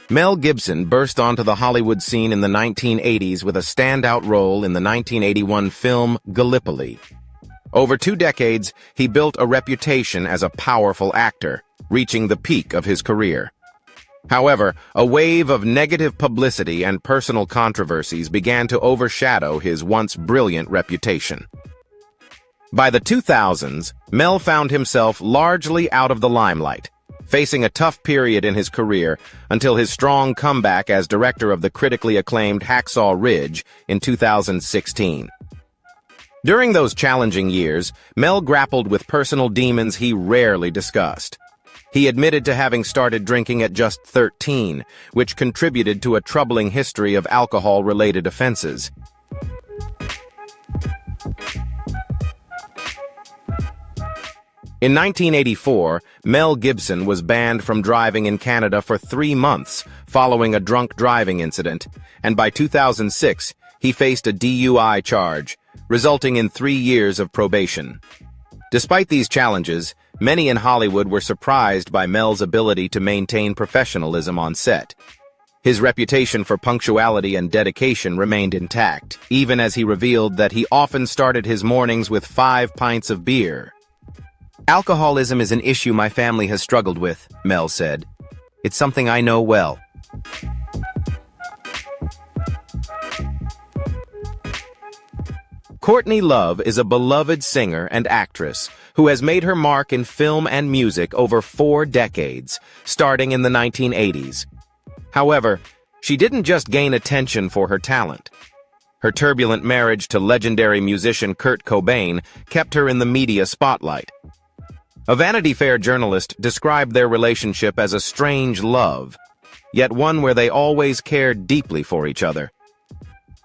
Mel Gibson burst onto the Hollywood scene in the 1980s with a standout role in the 1981 film Gallipoli. Over 2 decades, he built a reputation as a powerful actor, reaching the peak of his career. However, a wave of negative publicity and personal controversies began to overshadow his once brilliant reputation. By the 2000s, Mel found himself largely out of the limelight, facing a tough period in his career until his strong comeback as director of the critically acclaimed Hacksaw Ridge in 2016. During those challenging years, Mel grappled with personal demons he rarely discussed. He admitted to having started drinking at just 13, which contributed to a troubling history of alcohol-related offenses. In 1984, Mel Gibson was banned from driving in Canada for 3 months following a drunk driving incident, and by 2006, he faced a DUI charge, resulting in 3 years of probation. Despite these challenges, many in Hollywood were surprised by Mel's ability to maintain professionalism on set. His reputation for punctuality and dedication remained intact, even as he revealed that he often started his mornings with 5 pints of beer. "Alcoholism is an issue my family has struggled with," Mel said. "It's something I know well." Courtney Love is a beloved singer and actress who has made her mark in film and music over 4 decades, starting in the 1980s. However, she didn't just gain attention for her talent. Her turbulent marriage to legendary musician Kurt Cobain kept her in the media spotlight. A Vanity Fair journalist described their relationship as a strange love, yet one where they always cared deeply for each other.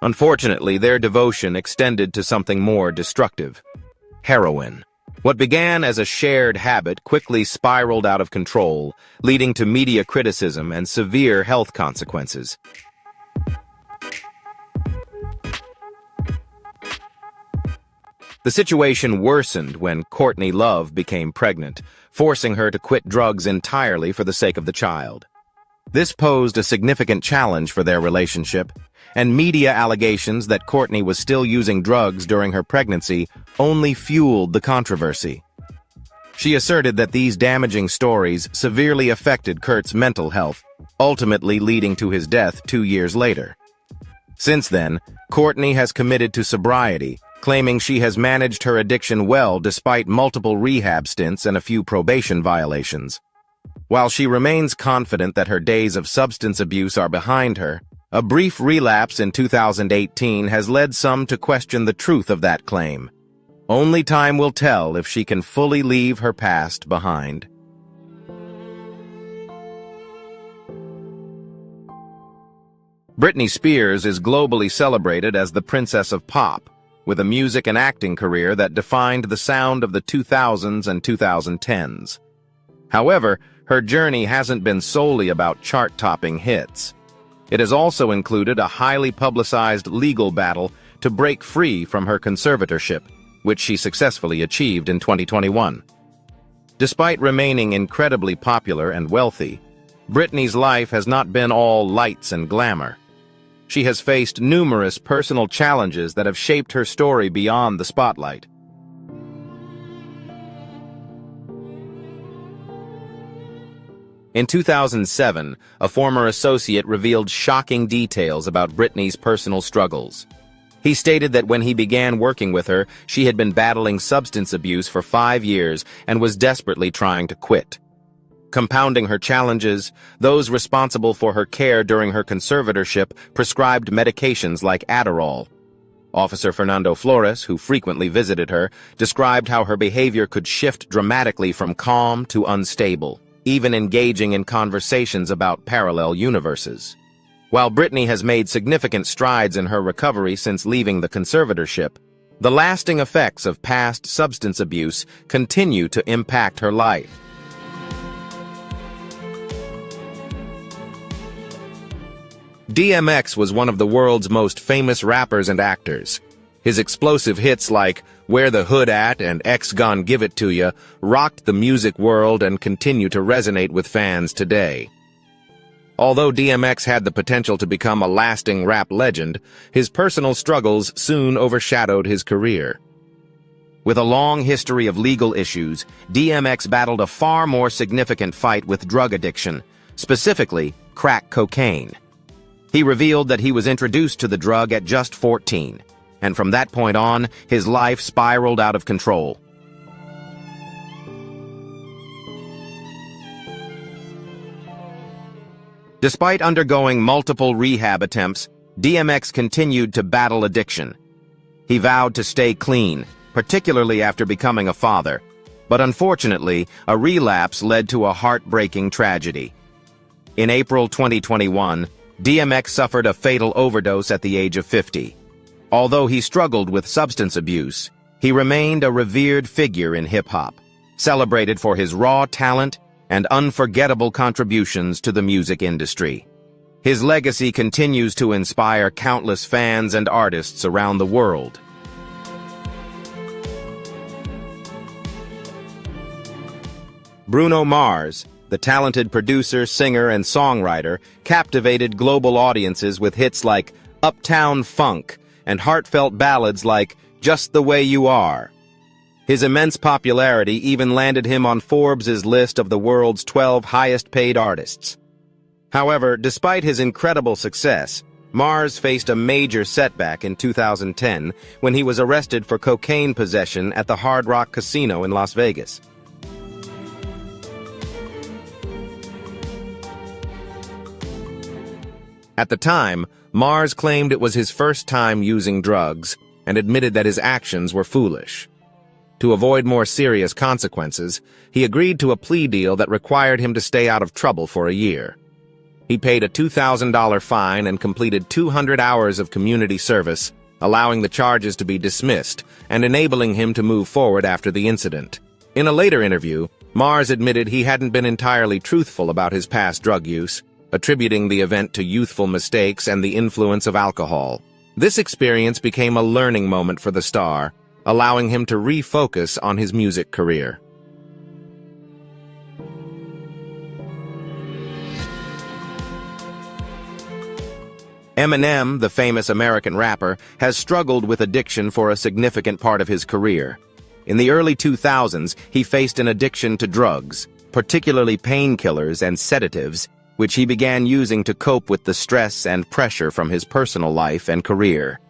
Unfortunately, their devotion extended to something more destructive: heroin. What began as a shared habit quickly spiraled out of control, leading to media criticism and severe health consequences. The situation worsened when Courtney Love became pregnant, forcing her to quit drugs entirely for the sake of the child. This posed a significant challenge for their relationship, and media allegations that Courtney was still using drugs during her pregnancy only fueled the controversy. She asserted that these damaging stories severely affected Kurt's mental health, ultimately leading to his death 2 years later. Since then, Courtney has committed to sobriety, claiming she has managed her addiction well despite multiple rehab stints and a few probation violations. While she remains confident that her days of substance abuse are behind her, a brief relapse in 2018 has led some to question the truth of that claim. Only time will tell if she can fully leave her past behind. Britney Spears is globally celebrated as the Princess of Pop, with a music and acting career that defined the sound of the 2000s and 2010s. However, her journey hasn't been solely about chart-topping hits. It has also included a highly publicized legal battle to break free from her conservatorship, which she successfully achieved in 2021. Despite remaining incredibly popular and wealthy, Britney's life has not been all lights and glamour. She has faced numerous personal challenges that have shaped her story beyond the spotlight. In 2007, a former associate revealed shocking details about Britney's personal struggles. He stated that when he began working with her, she had been battling substance abuse for 5 years and was desperately trying to quit. Compounding her challenges, those responsible for her care during her conservatorship prescribed medications like Adderall. Officer Fernando Flores, who frequently visited her, described how her behavior could shift dramatically from calm to unstable, even engaging in conversations about parallel universes. While Britney has made significant strides in her recovery since leaving the conservatorship, the lasting effects of past substance abuse continue to impact her life. DMX was one of the world's most famous rappers and actors. His explosive hits like Where the Hood At and X Gon Give It To Ya rocked the music world and continue to resonate with fans today. Although DMX had the potential to become a lasting rap legend, his personal struggles soon overshadowed his career. With a long history of legal issues, DMX battled a far more significant fight with drug addiction, specifically crack cocaine. He revealed that he was introduced to the drug at just 14, and from that point on, his life spiraled out of control. Despite undergoing multiple rehab attempts, DMX continued to battle addiction. He vowed to stay clean, particularly after becoming a father, but unfortunately, a relapse led to a heartbreaking tragedy. In April 2021, DMX suffered a fatal overdose at the age of 50. Although he struggled with substance abuse, he remained a revered figure in hip-hop, celebrated for his raw talent and unforgettable contributions to the music industry. His legacy continues to inspire countless fans and artists around the world. Bruno Mars, the talented producer, singer, and songwriter, captivated global audiences with hits like Uptown Funk and heartfelt ballads like Just the Way You Are. His immense popularity even landed him on Forbes' list of the world's 12 highest-paid artists. However, despite his incredible success, Mars faced a major setback in 2010 when he was arrested for cocaine possession at the Hard Rock Casino in Las Vegas. At the time, Mars claimed it was his first time using drugs and admitted that his actions were foolish. To avoid more serious consequences, he agreed to a plea deal that required him to stay out of trouble for a year. He paid a $2,000 fine and completed 200 hours of community service, allowing the charges to be dismissed and enabling him to move forward after the incident. In a later interview, Mars admitted he hadn't been entirely truthful about his past drug use, attributing the event to youthful mistakes and the influence of alcohol. This experience became a learning moment for the star, allowing him to refocus on his music career. Eminem, the famous American rapper, has struggled with addiction for a significant part of his career. In the early 2000s, he faced an addiction to drugs, particularly painkillers and sedatives, which he began using to cope with the stress and pressure from his personal life and career.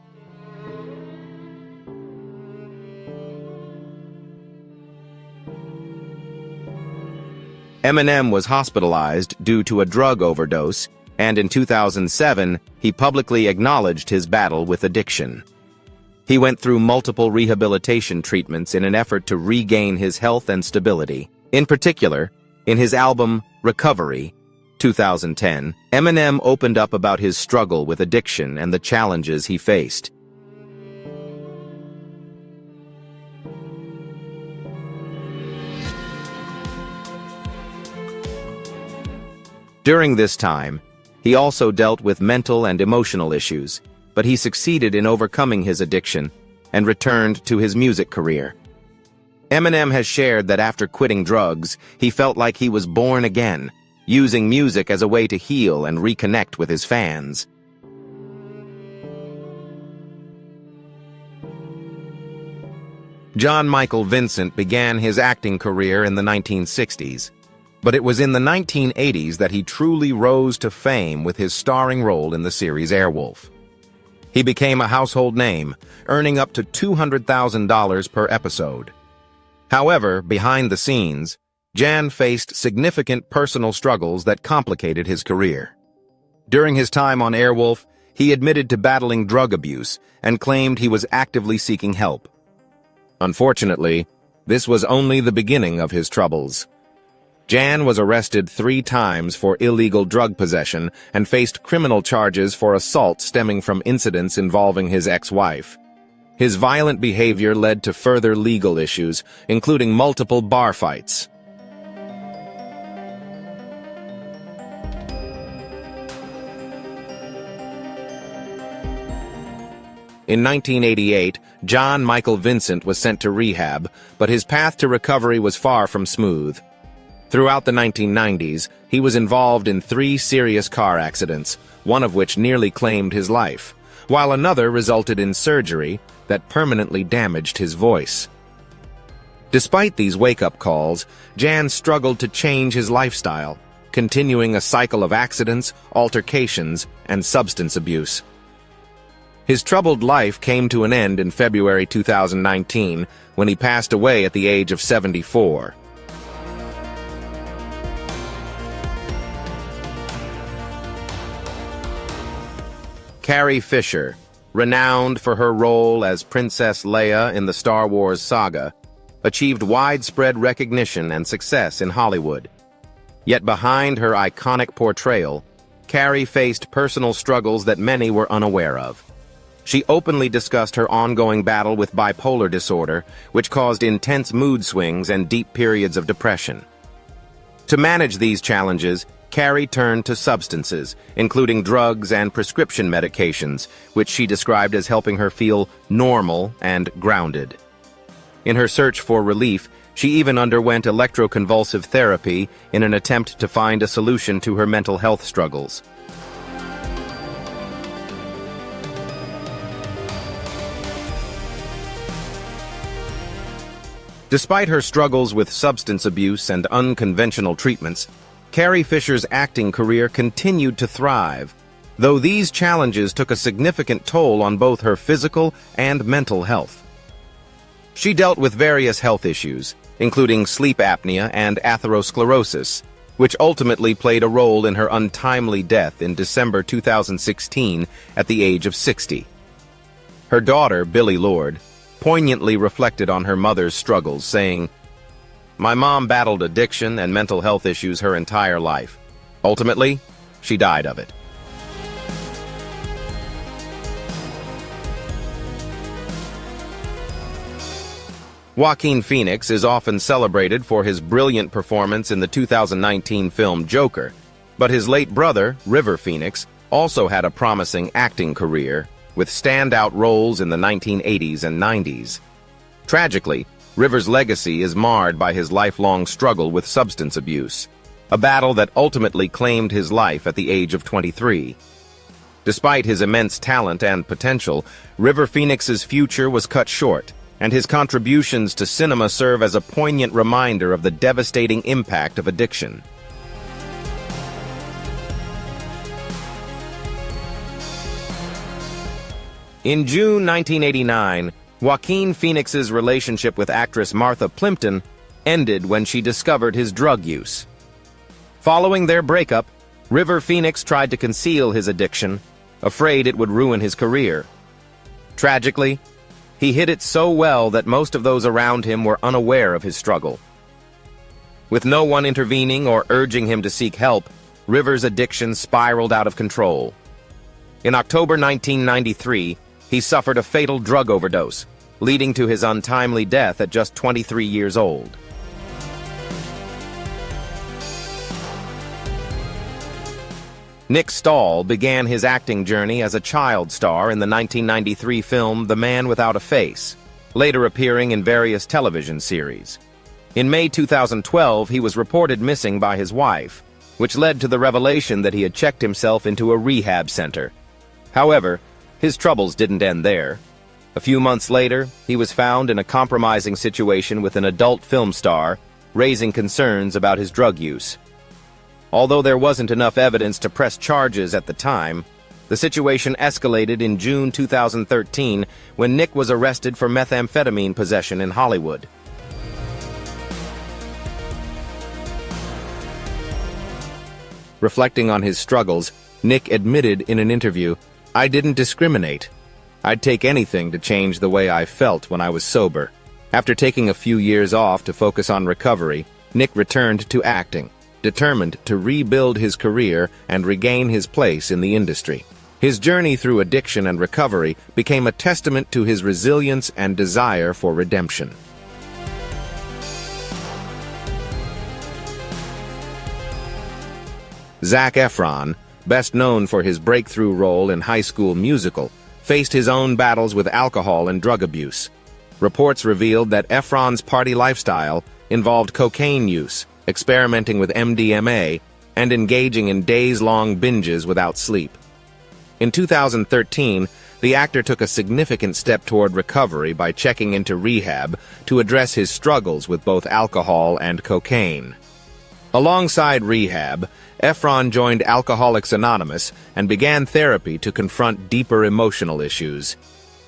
Eminem was hospitalized due to a drug overdose, and in 2007, he publicly acknowledged his battle with addiction. He went through multiple rehabilitation treatments in an effort to regain his health and stability. In particular, in his album Recovery, 2010, Eminem opened up about his struggle with addiction and the challenges he faced. During this time, he also dealt with mental and emotional issues, but he succeeded in overcoming his addiction and returned to his music career. Eminem has shared that after quitting drugs, he felt like he was born again, using music as a way to heal and reconnect with his fans. John Michael Vincent began his acting career in the 1960s. But it was in the 1980s that he truly rose to fame with his starring role in the series Airwolf. He became a household name, earning up to $200,000 per episode. However, behind the scenes, Jan faced significant personal struggles that complicated his career. During his time on Airwolf, he admitted to battling drug abuse and claimed he was actively seeking help. Unfortunately, this was only the beginning of his troubles. Jan was arrested 3 times for illegal drug possession and faced criminal charges for assault stemming from incidents involving his ex-wife. His violent behavior led to further legal issues, including multiple bar fights. In 1988, John Michael Vincent was sent to rehab, but his path to recovery was far from smooth. Throughout the 1990s, he was involved in 3 serious car accidents, one of which nearly claimed his life, while another resulted in surgery that permanently damaged his voice. Despite these wake-up calls, Jan struggled to change his lifestyle, continuing a cycle of accidents, altercations, and substance abuse. His troubled life came to an end in February 2019 when he passed away at the age of 74. Carrie Fisher, renowned for her role as Princess Leia in the Star Wars saga, achieved widespread recognition and success in Hollywood. Yet behind her iconic portrayal, Carrie faced personal struggles that many were unaware of. She openly discussed her ongoing battle with bipolar disorder, which caused intense mood swings and deep periods of depression. To manage these challenges, Carrie turned to substances, including drugs and prescription medications, which she described as helping her feel normal and grounded. In her search for relief, she even underwent electroconvulsive therapy in an attempt to find a solution to her mental health struggles. Despite her struggles with substance abuse and unconventional treatments, Carrie Fisher's acting career continued to thrive, though these challenges took a significant toll on both her physical and mental health. She dealt with various health issues, including sleep apnea and atherosclerosis, which ultimately played a role in her untimely death in December 2016 at the age of 60. Her daughter, Billie Lourd, poignantly reflected on her mother's struggles, saying, "My mom battled addiction and mental health issues her entire life. Ultimately, she died of it." Joaquin Phoenix is often celebrated for his brilliant performance in the 2019 film Joker, but his late brother, River Phoenix, also had a promising acting career, with standout roles in the 1980s and 90s. Tragically, River's legacy is marred by his lifelong struggle with substance abuse, a battle that ultimately claimed his life at the age of 23. Despite his immense talent and potential, River Phoenix's future was cut short, and his contributions to cinema serve as a poignant reminder of the devastating impact of addiction. In June 1989, Joaquin Phoenix's relationship with actress Martha Plimpton ended when she discovered his drug use. Following their breakup, River Phoenix tried to conceal his addiction, afraid it would ruin his career. Tragically, he hid it so well that most of those around him were unaware of his struggle. With no one intervening or urging him to seek help, River's addiction spiraled out of control. In October 1993, he suffered a fatal drug overdose, leading to his untimely death at just 23 years old. Nick Stahl began his acting journey as a child star in the 1993 film The Man Without a Face, later appearing in various television series. In May 2012, he was reported missing by his wife, which led to the revelation that he had checked himself into a rehab center. However, his troubles didn't end there. A few months later, he was found in a compromising situation with an adult film star, raising concerns about his drug use. Although there wasn't enough evidence to press charges at the time, the situation escalated in June 2013 when Nick was arrested for methamphetamine possession in Hollywood. Reflecting on his struggles, Nick admitted in an interview, "I didn't discriminate. I'd take anything to change the way I felt when I was sober." After taking a few years off to focus on recovery, Nick returned to acting, determined to rebuild his career and regain his place in the industry. His journey through addiction and recovery became a testament to his resilience and desire for redemption. Zac Efron, best known for his breakthrough role in High School Musical, faced his own battles with alcohol and drug abuse. Reports revealed that Efron's party lifestyle involved cocaine use, experimenting with MDMA, and engaging in days-long binges without sleep. In 2013, the actor took a significant step toward recovery by checking into rehab to address his struggles with both alcohol and cocaine. Alongside rehab, Efron joined Alcoholics Anonymous and began therapy to confront deeper emotional issues.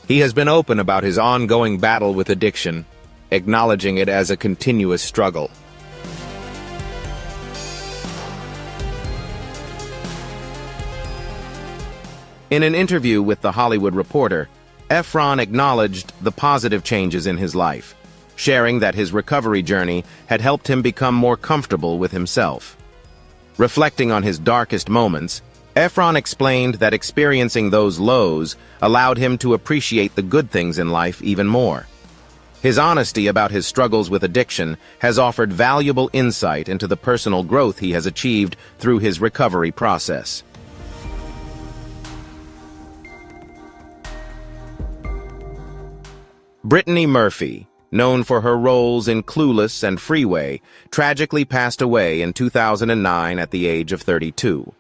He has been open about his ongoing battle with addiction, acknowledging it as a continuous struggle. In an interview with The Hollywood Reporter, Efron acknowledged the positive changes in his life, sharing that his recovery journey had helped him become more comfortable with himself. Reflecting on his darkest moments, Efron explained that experiencing those lows allowed him to appreciate the good things in life even more. His honesty about his struggles with addiction has offered valuable insight into the personal growth he has achieved through his recovery process. Brittany Murphy, known for her roles in Clueless and Freeway, tragically passed away in 2009 at the age of 32.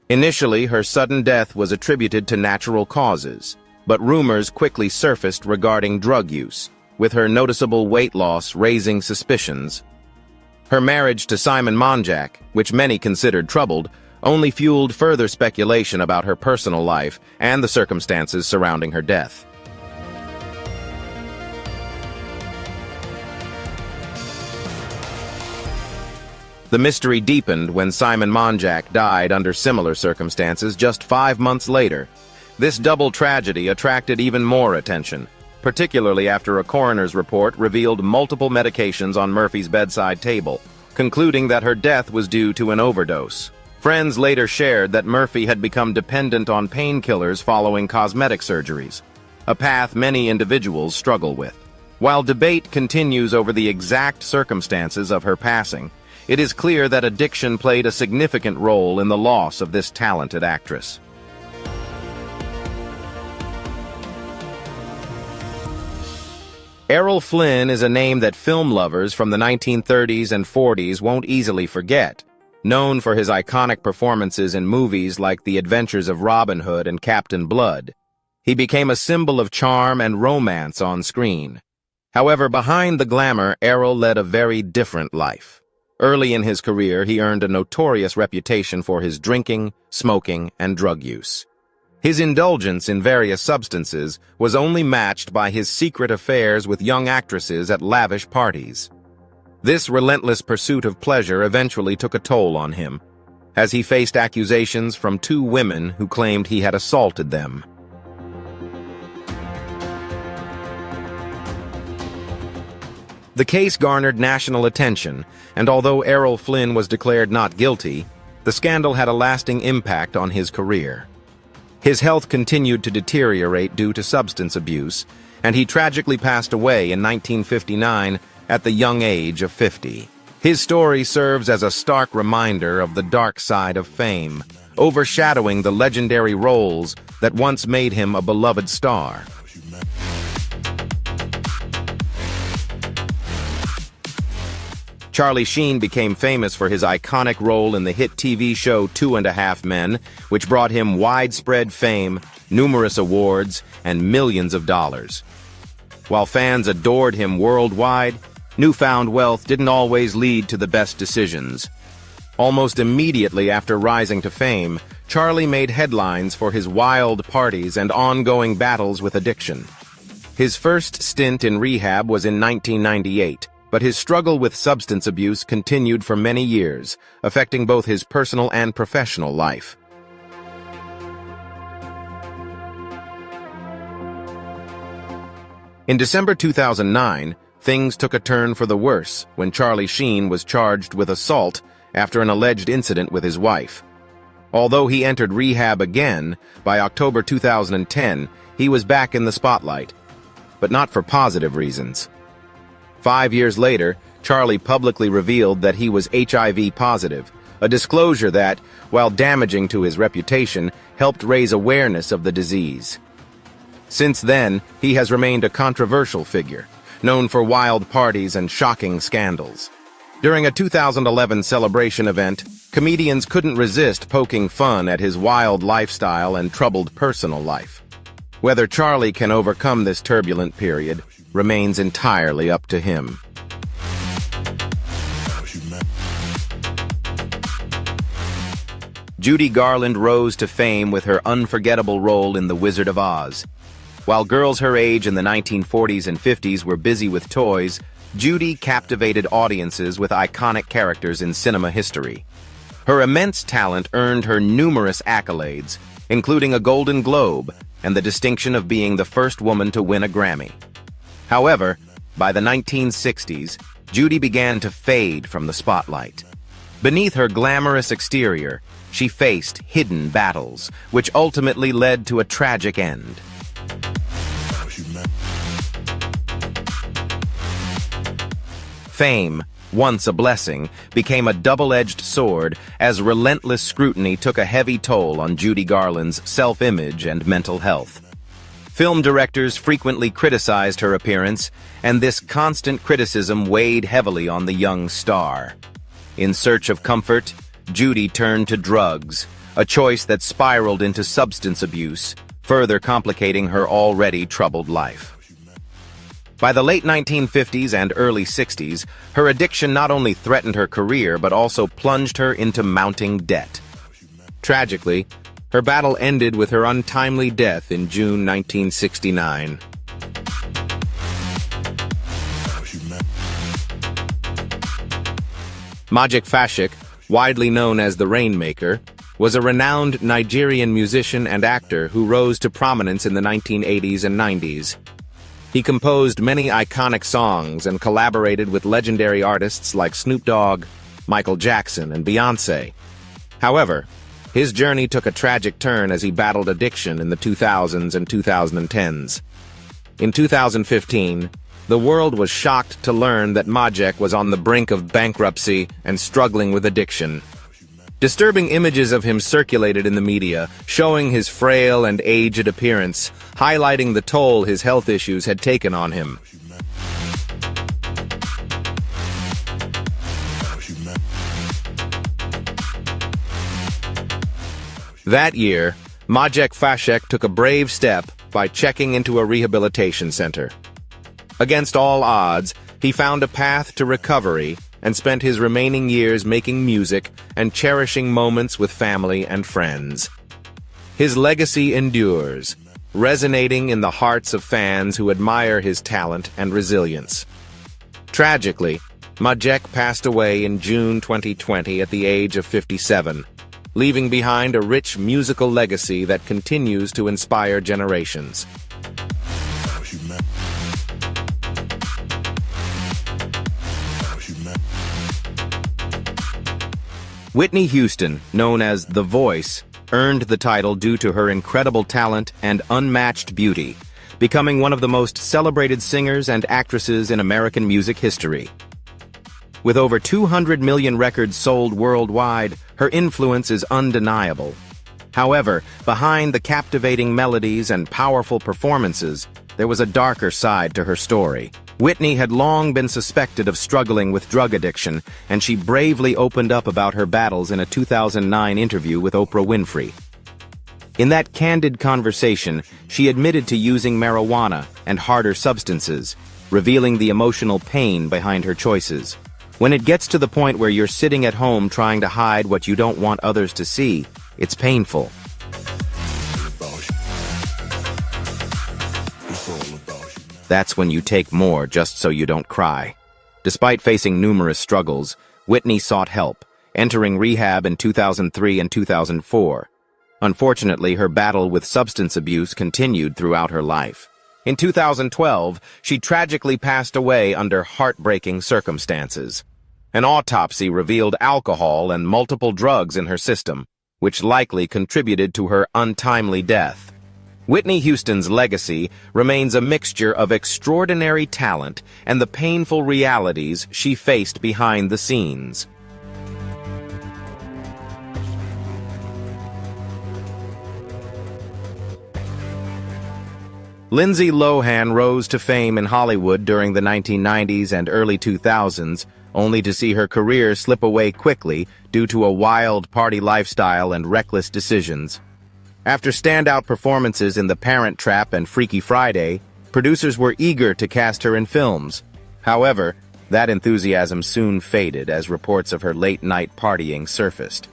Initially, her sudden death was attributed to natural causes, but rumors quickly surfaced regarding drug use, with her noticeable weight loss raising suspicions. Her marriage to Simon Monjack, which many considered troubled, only fueled further speculation about her personal life and the circumstances surrounding her death. The mystery deepened when Simon Monjack died under similar circumstances just 5 months later. This double tragedy attracted even more attention, particularly after a coroner's report revealed multiple medications on Murphy's bedside table, concluding that her death was due to an overdose. Friends later shared that Murphy had become dependent on painkillers following cosmetic surgeries, a path many individuals struggle with. While debate continues over the exact circumstances of her passing, it is clear that addiction played a significant role in the loss of this talented actress. Errol Flynn is a name that film lovers from the 1930s and 40s won't easily forget. Known for his iconic performances in movies like The Adventures of Robin Hood and Captain Blood, he became a symbol of charm and romance on screen. However, behind the glamour, Errol led a very different life. Early in his career, he earned a notorious reputation for his drinking, smoking, and drug use. His indulgence in various substances was only matched by his secret affairs with young actresses at lavish parties. This relentless pursuit of pleasure eventually took a toll on him, as he faced accusations from 2 women who claimed he had assaulted them. The case garnered national attention, and although Errol Flynn was declared not guilty, the scandal had a lasting impact on his career. His health continued to deteriorate due to substance abuse, and he tragically passed away in 1959 at the young age of 50. His story serves as a stark reminder of the dark side of fame, overshadowing the legendary roles that once made him a beloved star. Charlie Sheen became famous for his iconic role in the hit TV show 2.5 Men, which brought him widespread fame, numerous awards, and millions of dollars. While fans adored him worldwide, newfound wealth didn't always lead to the best decisions. Almost immediately after rising to fame, Charlie made headlines for his wild parties and ongoing battles with addiction. His first stint in rehab was in 1998. But his struggle with substance abuse continued for many years, affecting both his personal and professional life. In December 2009, things took a turn for the worse when Charlie Sheen was charged with assault after an alleged incident with his wife. Although he entered rehab again, by October 2010, he was back in the spotlight, but not for positive reasons. 5 years later, Charlie publicly revealed that he was HIV positive, a disclosure that, while damaging to his reputation, helped raise awareness of the disease. Since then, he has remained a controversial figure, known for wild parties and shocking scandals. During a 2011 celebration event, comedians couldn't resist poking fun at his wild lifestyle and troubled personal life. Whether Charlie can overcome this turbulent period remains entirely up to him. Judy Garland rose to fame with her unforgettable role in The Wizard of Oz. While girls her age in the 1940s and 50s were busy with toys, Judy captivated audiences with iconic characters in cinema history. Her immense talent earned her numerous accolades, including a Golden Globe and the distinction of being the first woman to win a Grammy. However, by the 1960s, Judy began to fade from the spotlight. Beneath her glamorous exterior, she faced hidden battles, which ultimately led to a tragic end. Fame, once a blessing, became a double-edged sword as relentless scrutiny took a heavy toll on Judy Garland's self-image and mental health. Film directors frequently criticized her appearance, and this constant criticism weighed heavily on the young star. In search of comfort, Judy turned to drugs, a choice that spiraled into substance abuse, further complicating her already troubled life. By the late 1950s and early 60s, her addiction not only threatened her career but also plunged her into mounting debt. Tragically, her battle ended with her untimely death in June 1969. Magic Fashik, widely known as the Rainmaker, was a renowned Nigerian musician and actor who rose to prominence in the 1980s and 90s. He composed many iconic songs and collaborated with legendary artists like Snoop Dogg, Michael Jackson, and Beyoncé. However, his journey took a tragic turn as he battled addiction in the 2000s and 2010s. In 2015, the world was shocked to learn that Magic was on the brink of bankruptcy and struggling with addiction. Disturbing images of him circulated in the media, showing his frail and aged appearance, highlighting the toll his health issues had taken on him. That year, Magic Fashik took a brave step by checking into a rehabilitation center. Against all odds, he found a path to recovery and spent his remaining years making music and cherishing moments with family and friends. His legacy endures, resonating in the hearts of fans who admire his talent and resilience. Tragically, Magic passed away in June 2020 at the age of 57, leaving behind a rich musical legacy that continues to inspire generations. Whitney Houston, known as The Voice, earned the title due to her incredible talent and unmatched beauty, becoming one of the most celebrated singers and actresses in American music history. With over 200 million records sold worldwide, her influence is undeniable. However, behind the captivating melodies and powerful performances, there was a darker side to her story. Whitney had long been suspected of struggling with drug addiction, and she bravely opened up about her battles in a 2009 interview with Oprah Winfrey. In that candid conversation, she admitted to using marijuana and harder substances, revealing the emotional pain behind her choices. When it gets to the point where you're sitting at home trying to hide what you don't want others to see, it's painful. That's when you take more just so you don't cry. Despite facing numerous struggles, Whitney sought help, entering rehab in 2003 and 2004. Unfortunately, her battle with substance abuse continued throughout her life. In 2012, she tragically passed away under heartbreaking circumstances. An autopsy revealed alcohol and multiple drugs in her system, which likely contributed to her untimely death. Whitney Houston's legacy remains a mixture of extraordinary talent and the painful realities she faced behind the scenes. Lindsay Lohan rose to fame in Hollywood during the 1990s and early 2000s only to see her career slip away quickly due to a wild party lifestyle and reckless decisions. After standout performances in The Parent Trap and Freaky Friday, producers were eager to cast her in films. However, that enthusiasm soon faded as reports of her late-night partying surfaced.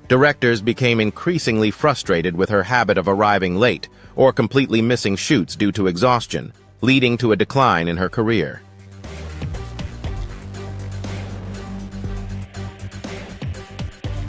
Directors became increasingly frustrated with her habit of arriving late or completely missing shoots due to exhaustion, leading to a decline in her career.